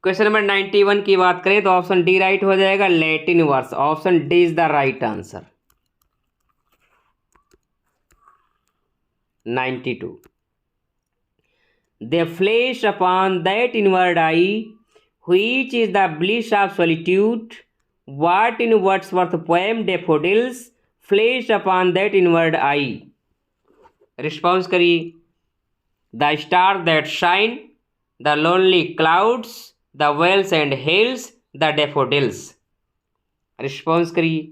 Question number 91 की बात करें तो option D right हो जाएगा, Latin verse. Option D is the right answer. 92 they flash upon that inward eye which is the bliss of solitude. What in Wordsworth poem daffodils flash upon that inward eye? Response करिए। The star that shine, the lonely clouds, the vales and hills, the daffodils. Response करिए।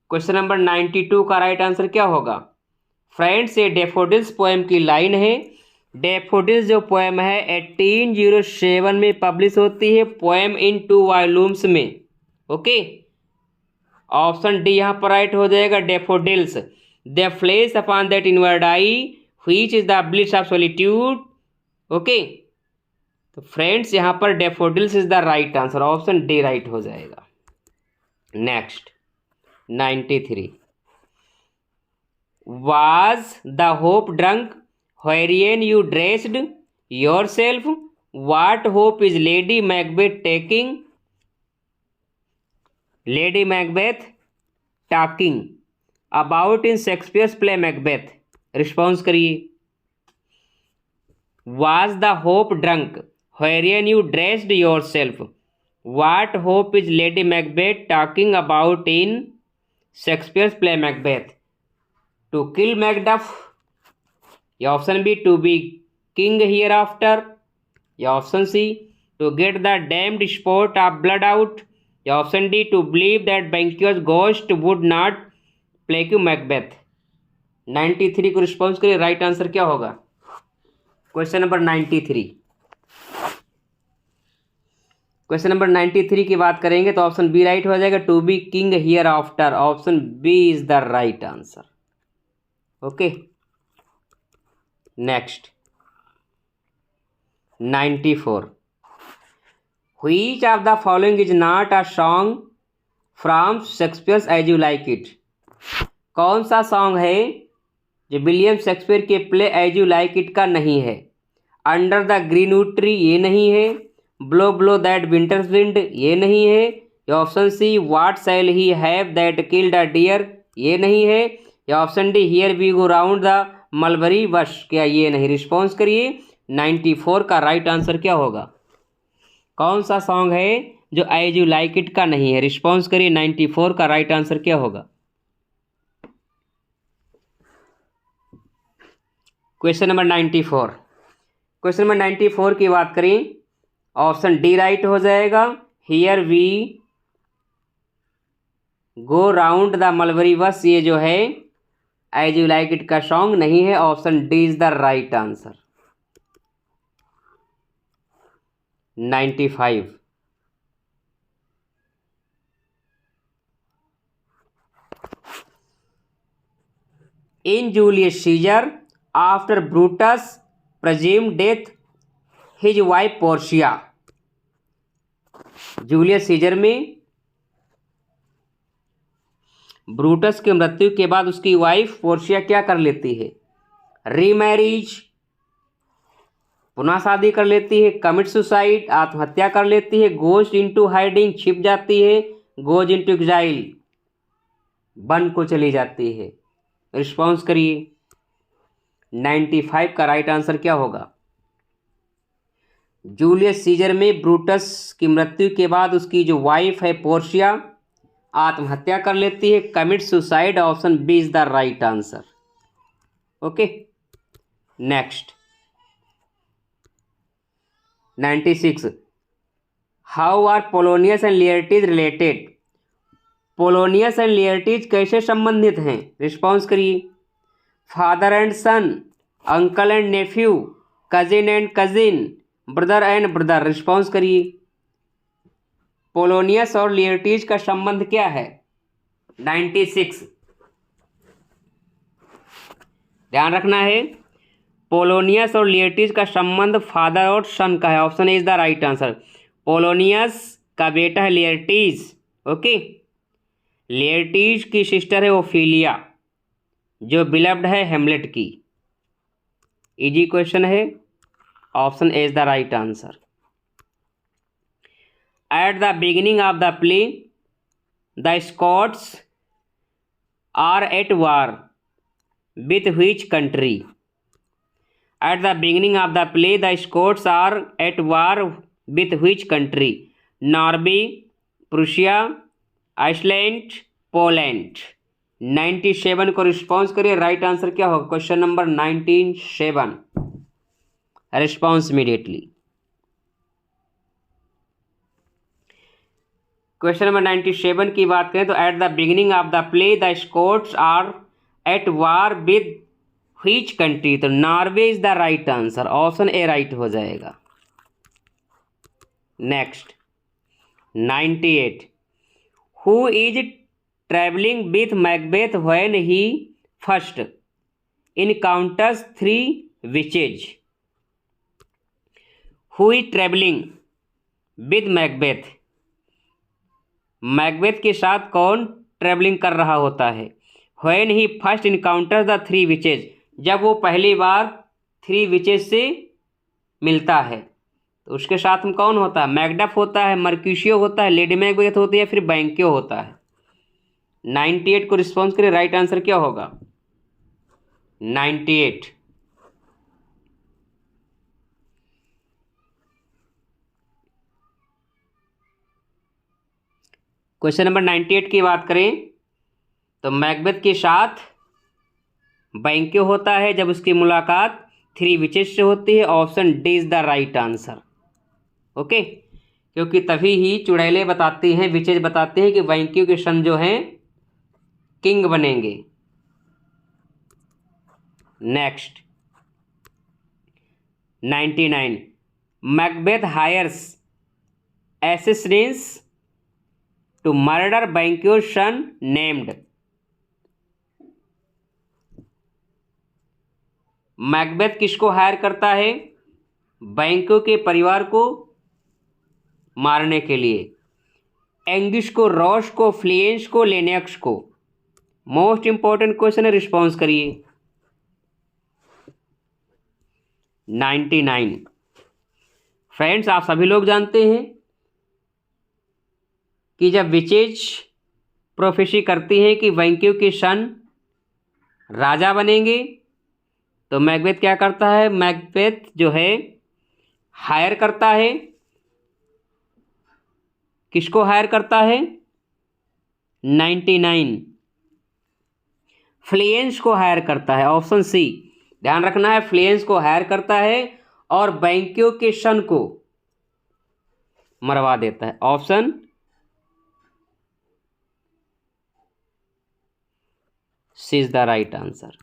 Question number 92 का right answer क्या होगा? Friends, ये daffodils poem की line है। Daffodils जो poem है 1807 में पब्लिश होती है, पोएम इन 2 वॉल्यूम्स में। ओके, ऑप्शन डी यहाँ पर राइट हो जाएगा, daffodils. They flash upon that inward eye which is the bliss of solitude. Okay, तो फ्रेंड्स यहाँ पर daffodils is the right answer. Option D right हो जाएगा। Next 93 was the hope drunk wherein you dressed yourself? What hope is Lady Macbeth taking? Lady Macbeth talking about in Shakespeare's play Macbeth? Response करिए। Was the hope drunk wherein you dressed yourself? What hope is Lady Macbeth talking about in Shakespeare's play Macbeth? To kill Macduff, या option B to be king hereafter, या option C to get the damned spot of blood out, या option D to believe that Banquo's ghost would not plague Macbeth. 93 को response करिए, right answer क्या होगा? Question number 93। Question number 93 की बात करेंगे तो ऑप्शन बी राइट हो जाएगा, to be king hereafter. Option B is the right answer. Okay, next 94 which of the following is not a song from Shakespeare's As you like It? कौन सा song है जो William Shakespeare के play As you like It का नहीं है? Under the greenwood tree ये नहीं है, blow blow that winter's wind ये नहीं है, या option C what shall he have that killed a deer ये नहीं है, या option D here we go round the mulberry bush क्या ये नहीं? रिस्पॉन्स करिए। 94 का राइट आंसर क्या होगा? कौन सा सॉन्ग है जो एज यू लाइक इट का नहीं है? रिस्पॉन्स करिए। 94 का राइट आंसर क्या होगा? Question number 94। क्वेश्चन नंबर 94 की बात करें, ऑप्शन डी राइट हो जाएगा, here we go round the mulberry bush ये जो है एज यू लाइक इट का सॉन्ग नहीं है। Option D is the right answer. 95 in Julius Caesar after Brutus presumed death his wife Portia. Julius Caesar में Brutus की मृत्यु के बाद उसकी वाइफ पोर्शिया क्या कर लेती है? रीमैरिज, पुनः शादी कर लेती है, कमिट सुसाइड आत्महत्या कर लेती है, गोज इनटू हाइडिंग छिप जाती है, गोज इनटू एग्जाइल वन को चली जाती है। रिस्पॉन्स करिए। 95 का राइट आंसर क्या होगा? जूलियस सीजर में ब्रूटस की मृत्यु के बाद उसकी जो वाइफ है पोर्शिया आत्महत्या कर लेती है, commit suicide. Option B is the right answer. Okay, next 96 how are Polonius and Laertes related? Polonius and Laertes कैसे संबंधित हैं? रिस्पॉन्स करिए। Father and son, uncle and nephew, cousin and cousin, brother and brother. Response करिए। Polonius और Laertes का संबंध क्या है? 96 ध्यान रखना है। पोलोनियस और लिएटिस का संबंध फादर और सन का है। Option A is the right answer. Polonius का बेटा है लिएटिस। ओके, लिएटिस की सिस्टर है ओफिलिया, जो बिलव्ड है हेमलेट की। इजी क्वेश्चन है, option A is the right answer. At the beginning of the play the Scots are at war with which country? At the beginning of the play, the Scots are at war with which country? Norway, Prussia, Iceland, Poland। 97 को response करिए। Right answer क्या होगा? Question number 97। Response immediately. Question number 97 की बात करें तो at the beginning of the play the Scots are at war with which country? तो Norway is the right answer. Option A right हो जाएगा। Next 98, who is travelling with Macbeth when he first encounters 3 witches? Who is travelling with Macbeth? Macbeth के साथ कौन travelling कर रहा होता है? When he first encounter the 3 witches, जब वो पहली बार 3 विचेज से मिलता है तो उसके साथ में कौन होता है? मैकडफ होता है, मर्क्यूशियो होता है, लेडी मैकबेथ होती है, फिर बैंक्यो होता है। 98 को रिस्पॉन्स करिए। राइट आंसर क्या होगा? 98। क्वेश्चन नंबर 98 की बात करें तो मैकबेथ के साथ बैंक्यो होता है जब उसकी मुलाकात 3 विचेज से होती है। Option D is the right answer. Okay, क्योंकि तभी ही चुड़ैलें बताती हैं, विचेज बताते हैं कि बैंक्यो के सन जो हैं किंग बनेंगे। Next 99, Macbeth hires assassins to murder Banquo son named? Macbeth किसको हायर करता है? बैंक्यो के परिवार को मारने के लिए। एंगिस को, रॉस को, फ्लिएंस को, लेनेक्स को। मोस्ट इंपॉर्टेंट क्वेश्चन है, रिस्पॉन्स करिए। 99 फ्रेंड्स, आप सभी लोग जानते हैं कि जब विचेज प्रोफेसी करती हैं कि बैंक्यो के सन राजा बनेंगे तो मैकबेथ क्या करता है? मैकबेथ जो है हायर करता है। किसको हायर करता है? 99 फ्लिएंस को हायर करता है। ऑप्शन सी, ध्यान रखना है, फ्लिएंस को हायर करता है और बैंक्यो के सन को मरवा देता है। Option C is the right answer.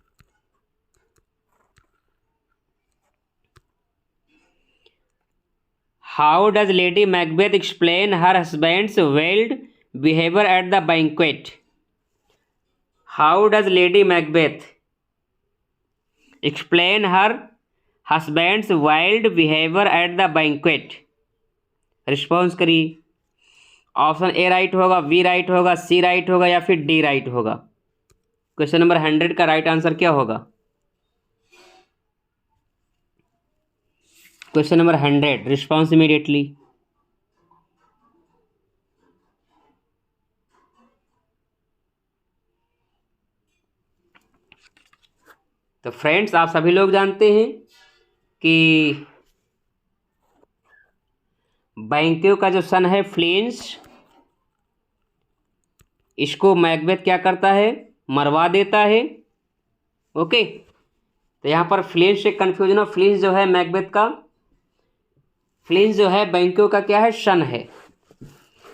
How does Lady Macbeth explain her husband's wild behavior at the banquet? How does Lady Macbeth explain her husband's wild behavior at the banquet? Response करिए। Option A right होगा, B right होगा, C right होगा या फिर D right होगा। Question number 100 का right answer क्या होगा? Question number 100, response immediately. तो फ्रेंड्स, आप सभी लोग जानते हैं कि बैंक्यो का जो सन है फ्लिएंस, इसको मैकबेथ क्या करता है? मरवा देता है। ओके, तो यहाँ पर फ्लिएंस से कंफ्यूजन हो। फ्लिएंस जो है मैकबेथ का, फ्लिएंस जो है बैंक्यो का क्या है? सन है।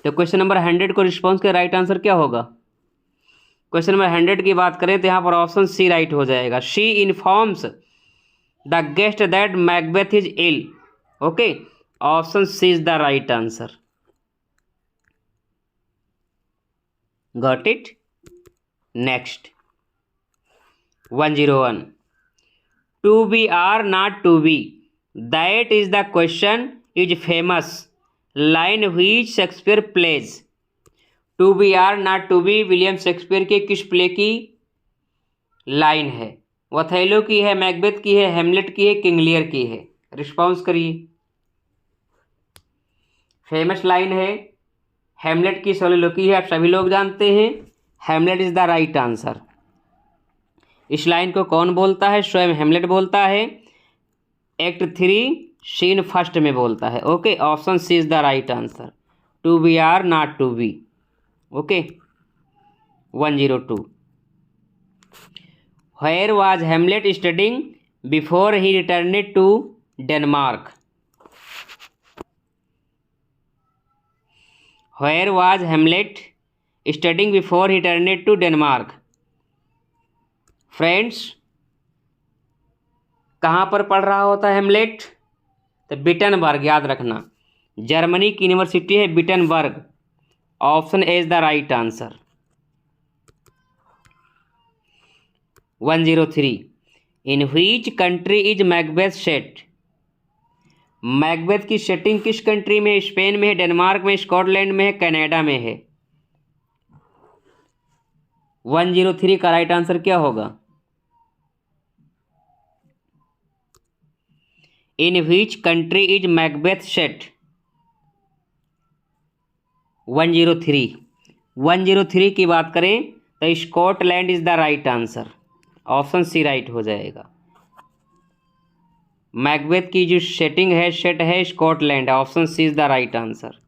तो क्वेश्चन नंबर 100 को रिस्पॉन्स का राइट आंसर क्या होगा? क्वेश्चन नंबर 100 की बात करें तो यहाँ पर ऑप्शन सी राइट हो जाएगा। She informs the guest that Macbeth is ill. Okay, option C is the right answer. Got it? Next 101, to be or not to be, that is the question is famous line which Shakespeare plays. To be or not to be William Shakespeare के किस play की line है? Othello की है, Macbeth की है, Hamlet की है, किंग लियर की है? रिस्पॉन्स करिए। फेमस लाइन है हेमलेट की, सोलिलोकी है, आप सभी लोग जानते हैं। हेमलेट इज द राइट आंसर। इस लाइन को कौन बोलता है? स्वयं हेमलेट बोलता है। एक्ट 3 सीन फर्स्ट में बोलता है। Okay, option C is the right answer, to be or not to be. Okay, 102। Where was Hamlet studying before he returned to Denmark? Where was Hamlet studying before he returned to Denmark? Friends, कहाँ पर पढ़ रहा होता है हेमलेट? तो Wittenberg, याद रखना, Germany की यूनिवर्सिटी है Wittenberg. Option A is the right answer. 103। In which country is Macbeth set? Macbeth की सेटिंग किस कंट्री में? स्पेन में है, डेनमार्क में, स्कॉटलैंड में है, कनाडा में है? 103 का राइट आंसर क्या होगा? In which country is Macbeth set? 103 की बात करें तो Scotland is the right answer. Option C right हो जाएगा। मैकबेथ की जो सेटिंग है, सेट है Scotland. Option C is the right answer.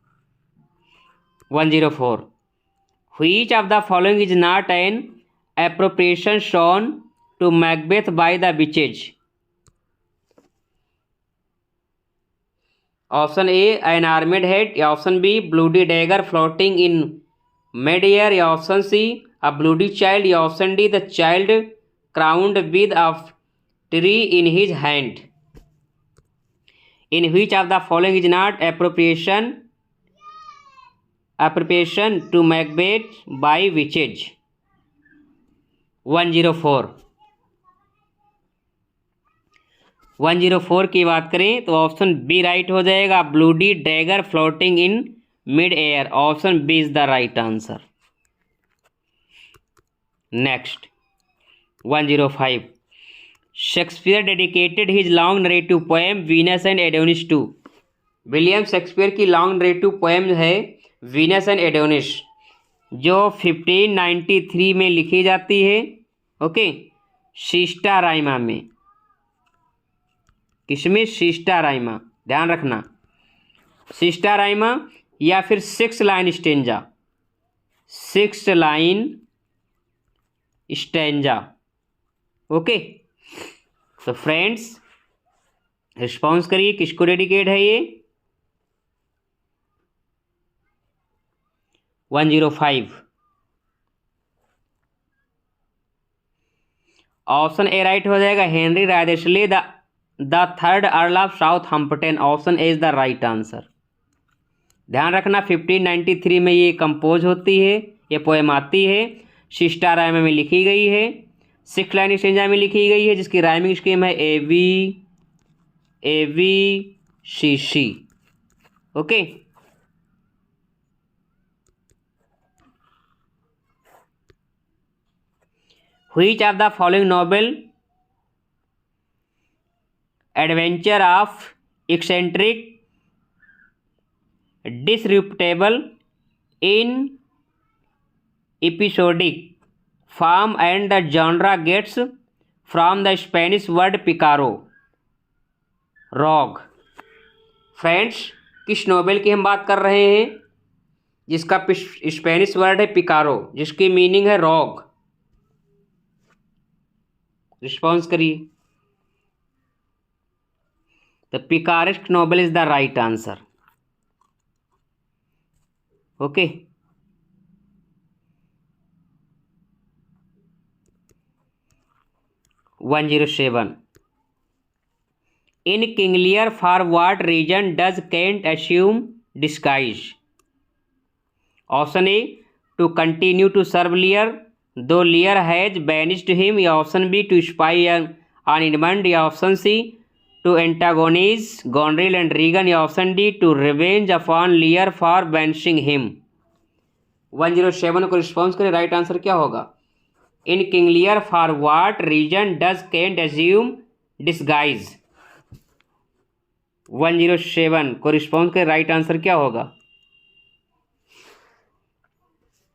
104। Which of the following is not an appropriation shown to Macbeth by the witches? Option A an armed head, या option B bloody dagger floating in mid air, या option C a bloody child, या option D the child crowned with a tree in his hand. In which of the following is not appropriation to Macbeth by witches? 104 की बात करें तो option B right हो जाएगा, bloody dagger floating in mid air. Option B is the right answer. Next 105। Shakespeare dedicated his long narrative poem Venus and Adonis to? William Shakespeare की long narrative poem है Venus and Adonis, जो 1593 में लिखी जाती है। Okay, sister Raima में। किसमें? Sister Raima, ध्यान रखना, सिस्टा राइमा या फिर 6 line stanza, 6 line stanza. Okay, तो फ्रेंड्स रिस्पॉन्स करिए, किसको डेडिकेट है ये? 105। ऑप्शन ए राइट हो जाएगा, Henry Wriothesley the third earl of Southampton. Option A is the right answer. ध्यान रखना 1593 में ये कंपोज होती है, ये पोएम आती है, सिस्टा राइमा में लिखी गई है, 6 लाइन स्टेंजा में लिखी गई है, जिसकी राइमिंग स्कीम है ABCC। Okay, which of the following novel adventure of eccentric disreputable in episodic form and the genre gets from the Spanish word picaro? Rogue. Friends, किस नोवेल की हम बात कर रहे हैं जिसका स्पेनिश वर्ड है पिकारो, जिसकी मीनिंग है रॉग? रिस्पॉन्स करिए। The picaresque novel is the right answer. Okay, 107। In King Lear for what reason does Kent assume disguise? Option A to continue to serve Lear, though Lear has banished him, या option B to spy on Edmund या option C to antagonise Goneril and Regan या option D to revenge upon Lear for banishing him. 107 को response करें, right answer क्या होगा? In King Lear for what reason does Kent assume disguise. 107 को response करें, right answer क्या होगा?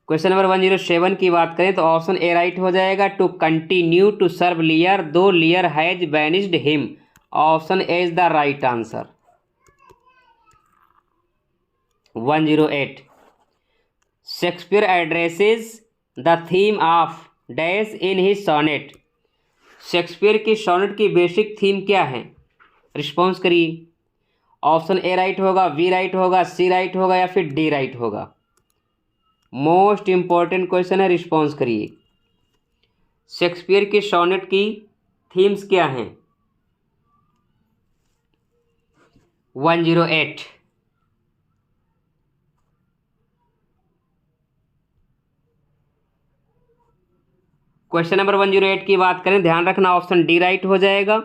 Question number 107 की बात करें तो ऑप्शन ए राइट हो जाएगा, to continue to serve Lear though Lear has banished him. Option A is the right answer. 108 Shakespeare addresses the theme of dash in his sonnet. Shakespeare की sonnet की basic theme क्या है? Response करिए। Option A right होगा, B right होगा, C right होगा या फिर डी राइट होगा। मोस्ट इंपॉर्टेंट क्वेश्चन है, रिस्पॉन्स करिए। शेक्सपियर की सोनेट की थीम्स क्या हैं? 108 क्वेश्चन नंबर 108 की बात करें, ध्यान रखना ऑप्शन डी राइट हो जाएगा,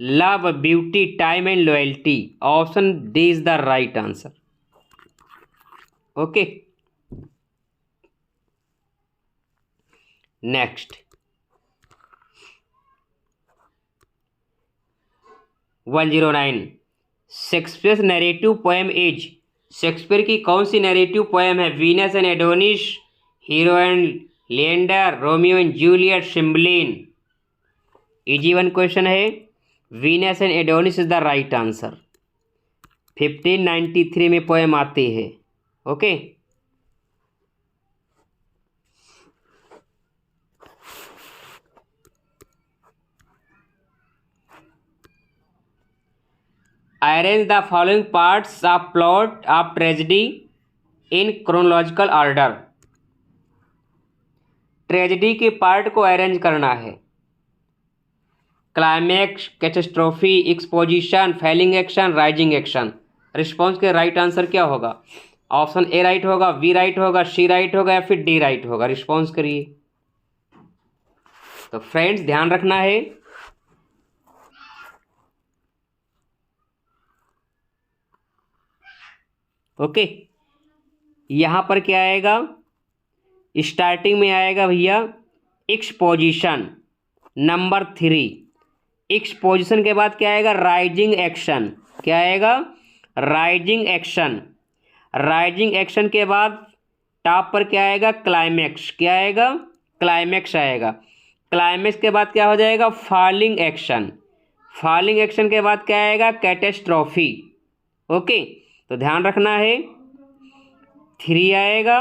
love beauty time and loyalty. Option D is the right answer. Okay, next 109 Shakespeare narrative poem is. Shakespeare की कौन सी नैरेटिव पोएम है? Venus and Adonis, Hero and Leander, Romeo and Juliet, Cymbeline. Easy one question है, Venus and Adonis is the right answer. 1593 में poem आती है। Okay, arrange the following parts of plot of tragedy in chronological order. Tragedy के part को arrange करना है। Climax, catastrophe, exposition, falling action, rising action. Response के right answer क्या होगा? ऑप्शन ए राइट होगा, बी राइट होगा, सी राइट होगा या फिर डी राइट होगा। रिस्पॉन्स करिए। तो फ्रेंड्स ध्यान रखना है, ओके। यहाँ पर क्या आएगा? स्टार्टिंग में आएगा भैया एक्सपोजिशन नंबर 3। एक्सपोजिशन के बाद क्या आएगा? Rising action. क्या आएगा? Rising action. राइजिंग एक्शन के बाद टॉप पर क्या आएगा? क्लाइमैक्स। क्या आएगा? क्लाइमैक्स आएगा। क्लाइमैक्स के बाद क्या हो जाएगा? Falling action. फॉलिंग एक्शन के बाद क्या आएगा? कैटास्ट्रोफी। ओके, तो ध्यान रखना है 3 आएगा।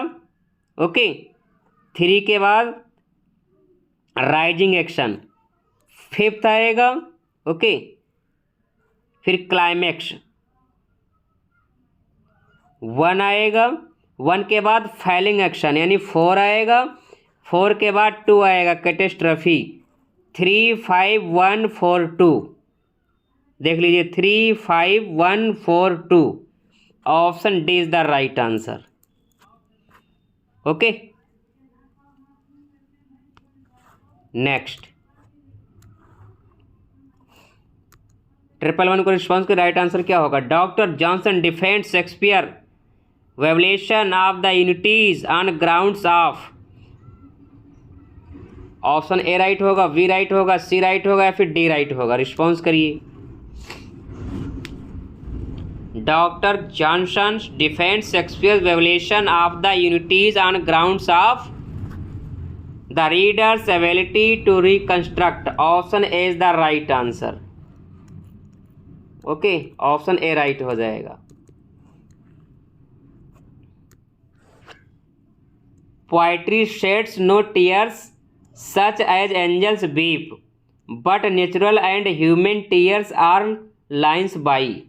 ओके, 3 के बाद राइजिंग एक्शन, 5th आएगा। ओके, फिर क्लाइमैक्स 1 आएगा। 1 के बाद फैलिंग एक्शन यानी 4 आएगा। 4 के बाद 2 आएगा, कैटास्ट्रोफी। 3, 5, 1, 4, 2। देख लीजिए 3, 5, 1, 4, 2। Option D is the right answer. Okay, next 111 को रिस्पॉन्स के राइट आंसर क्या होगा? Doctor Johnson defend Shakespeare violation of the unities on grounds of. Option A right होगा, बी राइट होगा, सी राइट होगा या फिर डी राइट होगा। रिस्पॉन्स करिए। Doctor Johnson defend Shakespeare violation of the unities on grounds of the readers ability to reconstruct. Option A is the right answer. Okay, option A right हो जाएगा। Poetry sheds no tears such as angels weep but natural and human tears are lines by.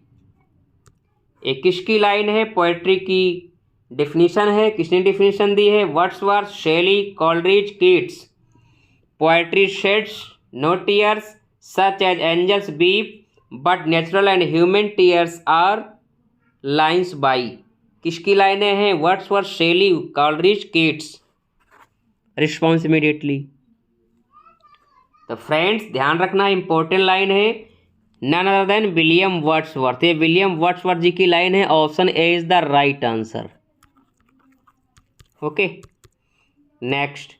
एक किसकी line है? Poetry की definition है। किसने definition दी है? Wordsworth, Shelley, Coleridge, Keats. Poetry sheds no tears such as angels weep but natural and human tears are lines by. किसकी लाइनें हैं? Wordsworth, Shelley, Coleridge, Keats. Response immediately. तो फ्रेंड्स ध्यान रखना, इंपॉर्टेंट लाइन है, none other than William Wordsworth. ये William Wordsworth ji की line है। Option A is the right answer. Okay, next,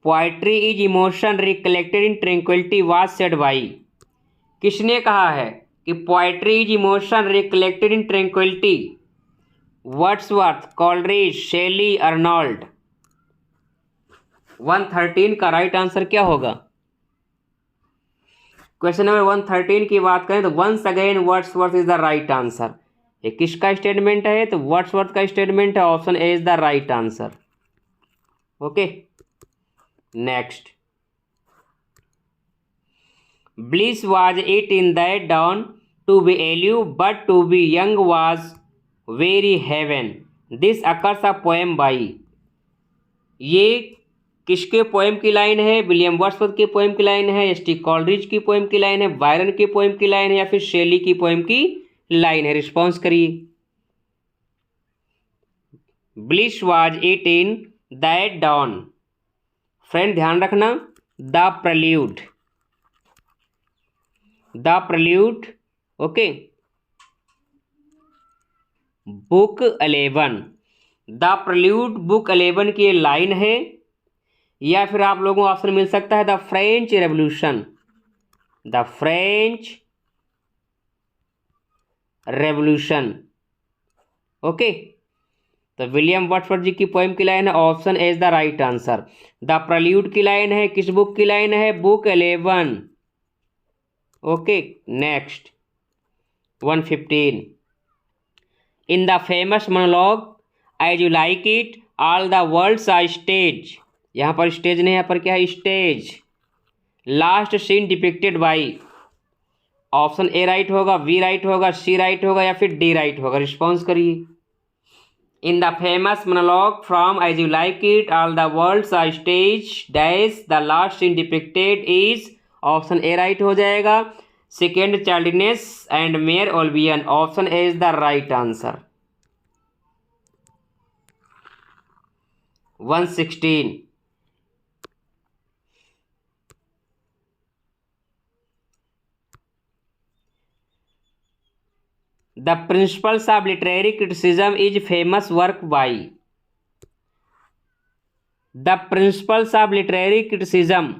poetry is emotion recollected in tranquillity was said by. किसने कहा है कि poetry is emotion recollected in tranquillity? Wordsworth, Coleridge, Shelley, Arnold. 113 का right answer क्या होगा? Question number 113 की बात करें तो once again Wordsworth is the right answer. ये किसका स्टेटमेंट है? तो वर्ड्सवर्थ का स्टेटमेंट है। Option A is the right answer. Okay, next, bliss was it in that dawn to be alive but to be young was very heaven. This occurs a poem by. ये किसके poem की line है? William Wordsworth की poem की line है, S T Coleridge की poem की line है, बायरन की पोएम की लाइन है, या फिर शेली की पोएम की लाइन है? रिस्पॉन्स करिए। Bliss was it in that down, friend ध्यान रखना, the Prelude, the Prelude. Okay, book 11, the Prelude book 11 की लाइन है, या फिर आप लोगों को ऑप्शन मिल सकता है the French Revolution, the French Revolution. Okay, तो विलियम वर्ड्सवर्थ जी की पोएम की लाइन है। Option A is the right answer. The Prelude की लाइन है, किस बुक की लाइन है? Book 11। Okay, next, 115, in the famous monologue As you like it all the world's a stage. यहाँ पर स्टेज नहीं, यहाँ पर क्या है? Stage. Last scene depicted by. Option A right होगा, बी राइट होगा, सी राइट होगा, या फिर डी राइट होगा? रिस्पॉन्स करिए। In the famous monologue from as you like it all the world's a stage dash the last scene depicted is. Option A right हो जाएगा। Second childishness and mere ओल्बियन। Option A is the right answer. 116, the principles of literary criticism is famous work by. The principles of literary criticism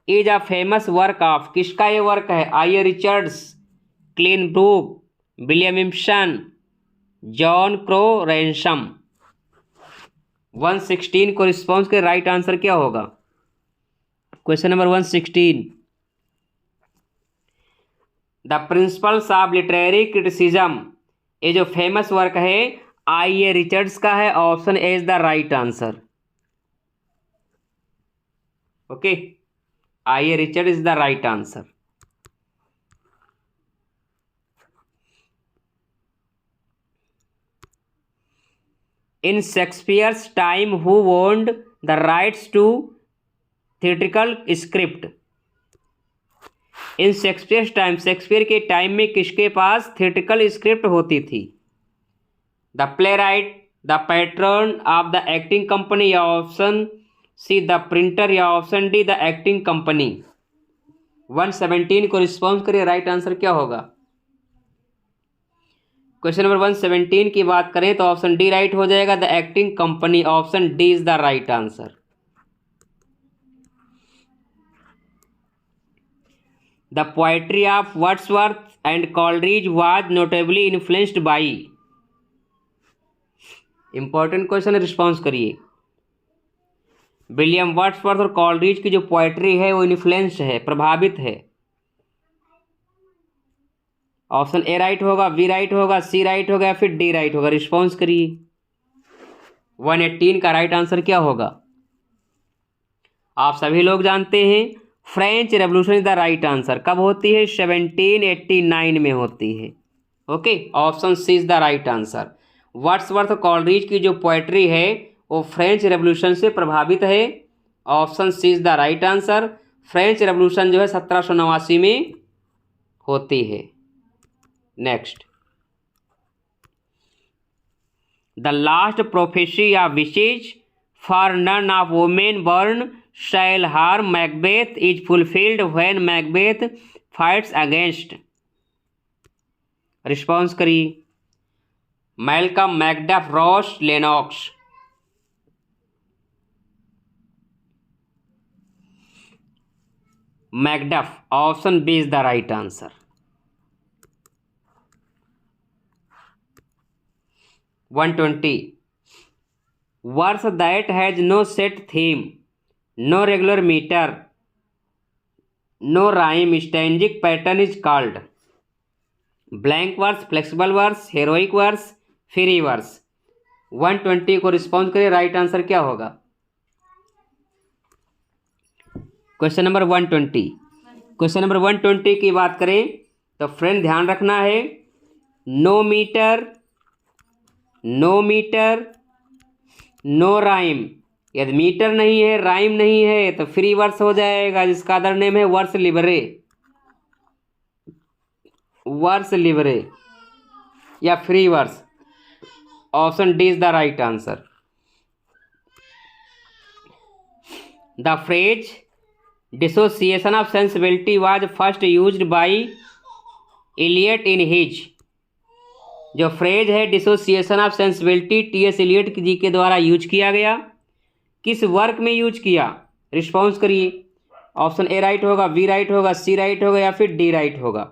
is a famous work of. किसका ये work है? I Richards, Cleanth Brook, William इम्सन, John crow ransom. 116 को response के right answer क्या होगा? Question number 116, the principles of literary criticism, ये जो famous work है आई ए रिचर्ड्स का है। Option A is the right answer. Okay, I A Richard is the right answer. In Shakespeare's time who owned the rights to theatrical script. In Shakespeare's time, Shakespeare के time में किसके पास theatrical script होती थी? The playwright, the patron of the acting company, या option C the printer, या option D the acting company. 117 को response करिए, राइट आंसर क्या होगा? क्वेश्चन नंबर 117 की बात करें तो ऑप्शन डी राइट हो जाएगा, the acting company. Option D is the right answer. The poetry of Wordsworth and Coleridge was notably influenced by. Important question है, रिस्पॉन्स करिए। विलियम वर्ड्सवर्थ और कॉलरिज की जो पोएट्री है वो इन्फ्लुएंस्ड है, प्रभावित है। ऑप्शन ए राइट होगा, बी राइट होगा, सी राइट होगा, या फिर डी राइट होगा? रिस्पॉन्स करिए। 118 का राइट आंसर क्या होगा? आप सभी लोग जानते हैं French Revolution is the right answer. कब होती है? 1789 में होती है। Okay, option C is the right answer. Wordsworth और कॉलरिज की जो पोएट्री है वो फ्रेंच रेवोल्यूशन से प्रभावित है। Option C is the right answer. French revolution जो है 1789 में होती है। Next, the last prophecy of witches for none of women born shall harm Macbeth is fulfilled when Macbeth fights against. Response करिए। Malcolm, Macduff, Ross, Lennox. Macduff, option B is the right answer. 120 verse that has no set theme, no regular metre, no rhyme, stanzaic pattern is called. Blank verse, flexible verse, heroic verse, free verse. 120 को response करिए, right answer क्या होगा? Question number 120। Question number 120 की बात करें तो friend ध्यान रखना है, no metre, no metre, no rhyme. यदि मीटर नहीं है, राइम नहीं है तो फ्री वर्स हो जाएगा, जिसका अदर नेम है वर्स लिबरे, वर्स लिबरे या free verse. Option D is the right answer. The phrase dissociation of sensibility was first used by Eliot in his. जो फ्रेज है dissociation of sensibility T S. Eliot ji के द्वारा use किया गया, किस work में use किया? रिस्पॉन्स करिए। ऑप्शन ए राइट होगा, बी राइट होगा, सी राइट होगा या फिर डी राइट होगा।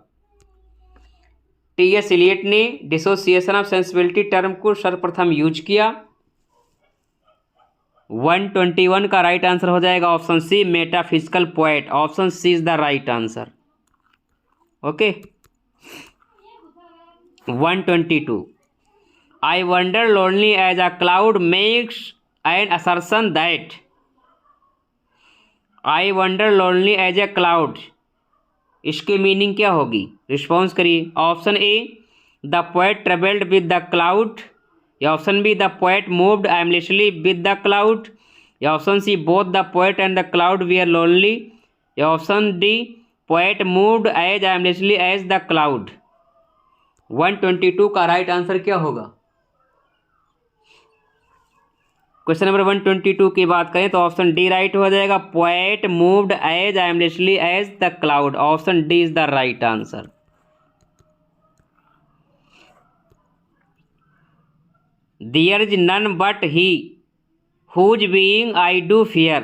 टी.एस. इलियट ने डिसोसिएशन ऑफ सेंसिबिलिटी टर्म को सर्वप्रथम यूज किया। 121 का राइट आंसर हो जाएगा option C, metaphysical poet. Option C is the right answer. Okay. 122 I wonder lonely as a cloud makes an assertion that. I wonder lonely as a cloud, इसकी meaning क्या होगी? Response करिए। Option A the poet travelled with the cloud, या option B the poet moved aimlessly with the cloud, या option C both the poet and the cloud we are lonely, या option D poet moved as aimlessly as the cloud. 122 का right answer क्या होगा? Question number 122 की बात करें तो option D right हो जाएगा, poet moved as aimlessly as the cloud. Option D is the right answer. There is none but he whose being I do fear,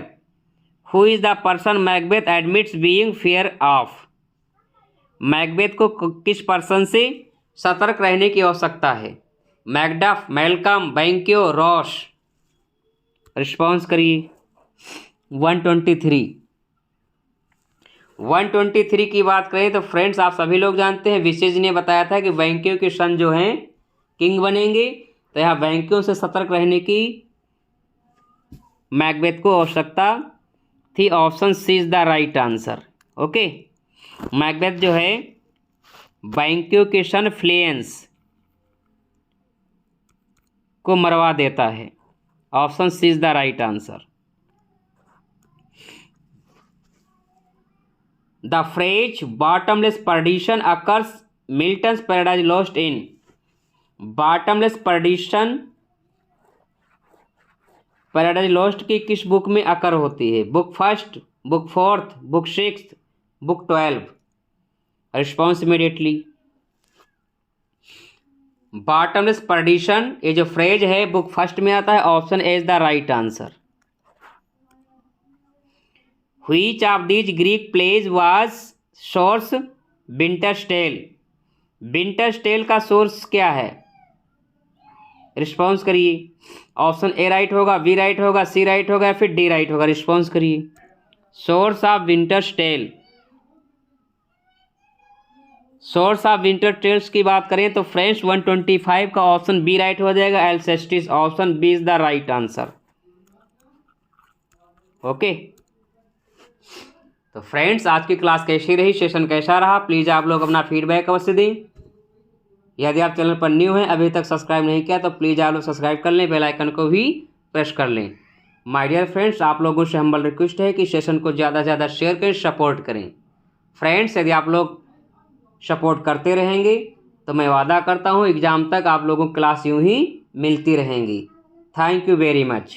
who is the person Macbeth admits being fear of। Macbeth को किस person से सतर्क रहने की आवश्यकता है? Macduff, Malcolm, Banquo, Ross. Response करिए। 123 123 की बात करें तो फ्रेंड्स आप सभी लोग जानते हैं, विशेष ने बताया था कि बैंक्यो के सन जो हैं किंग बनेंगे, तो यहाँ बैंक्यो से सतर्क रहने की मैकबेथ को आवश्यकता थी। Option C is the right answer. Okay. Macbeth जो है बैंक्यो के सन फ्लेंस को मरवा देता है। Option C is the right answer. The phrase bottomless perdition occurs Milton's Paradise Lost in. Bottomless perdition Paradise Lost की किस बुक में अकर होती है? Book first, book fourth, book sixth, book 12। Response immediately. Bottomless perdition ये जो phrase है book first में आता है। Option A is the right answer. Which of these Greek plays was source Winter's Tale. Winter's Tale का source क्या है? Response करिए। ऑप्शन ए राइट होगा, बी राइट होगा, सी राइट होगा या फिर डी राइट होगा। रिस्पॉन्स करिए। Source of Winter's Tale, source of winter tales की बात करें तो फ्रेंड्स 125 का ऑप्शन बी राइट हो जाएगा, Alcestis. Option B is the right answer. Okay. तो फ्रेंड्स आज की क्लास कैसी रही, सेशन कैसा रहा, प्लीज़ आप लोग अपना फीडबैक अवश्य दें। यदि आप चैनल पर न्यू हैं, अभी तक सब्सक्राइब नहीं किया तो प्लीज़ आप लोग सब्सक्राइब कर लें, बेल आइकन को भी प्रेस कर लें। माय डियर फ्रेंड्स, आप लोगों से हम्बल रिक्वेस्ट है कि सेशन को ज़्यादा से ज़्यादा शेयर करें, सपोर्ट करें। फ्रेंड्स यदि आप लोग सपोर्ट करते रहेंगे तो मैं वादा करता हूँ एग्ज़ाम तक आप लोगों को क्लास यूँ ही मिलती रहेंगी। Thank you very much.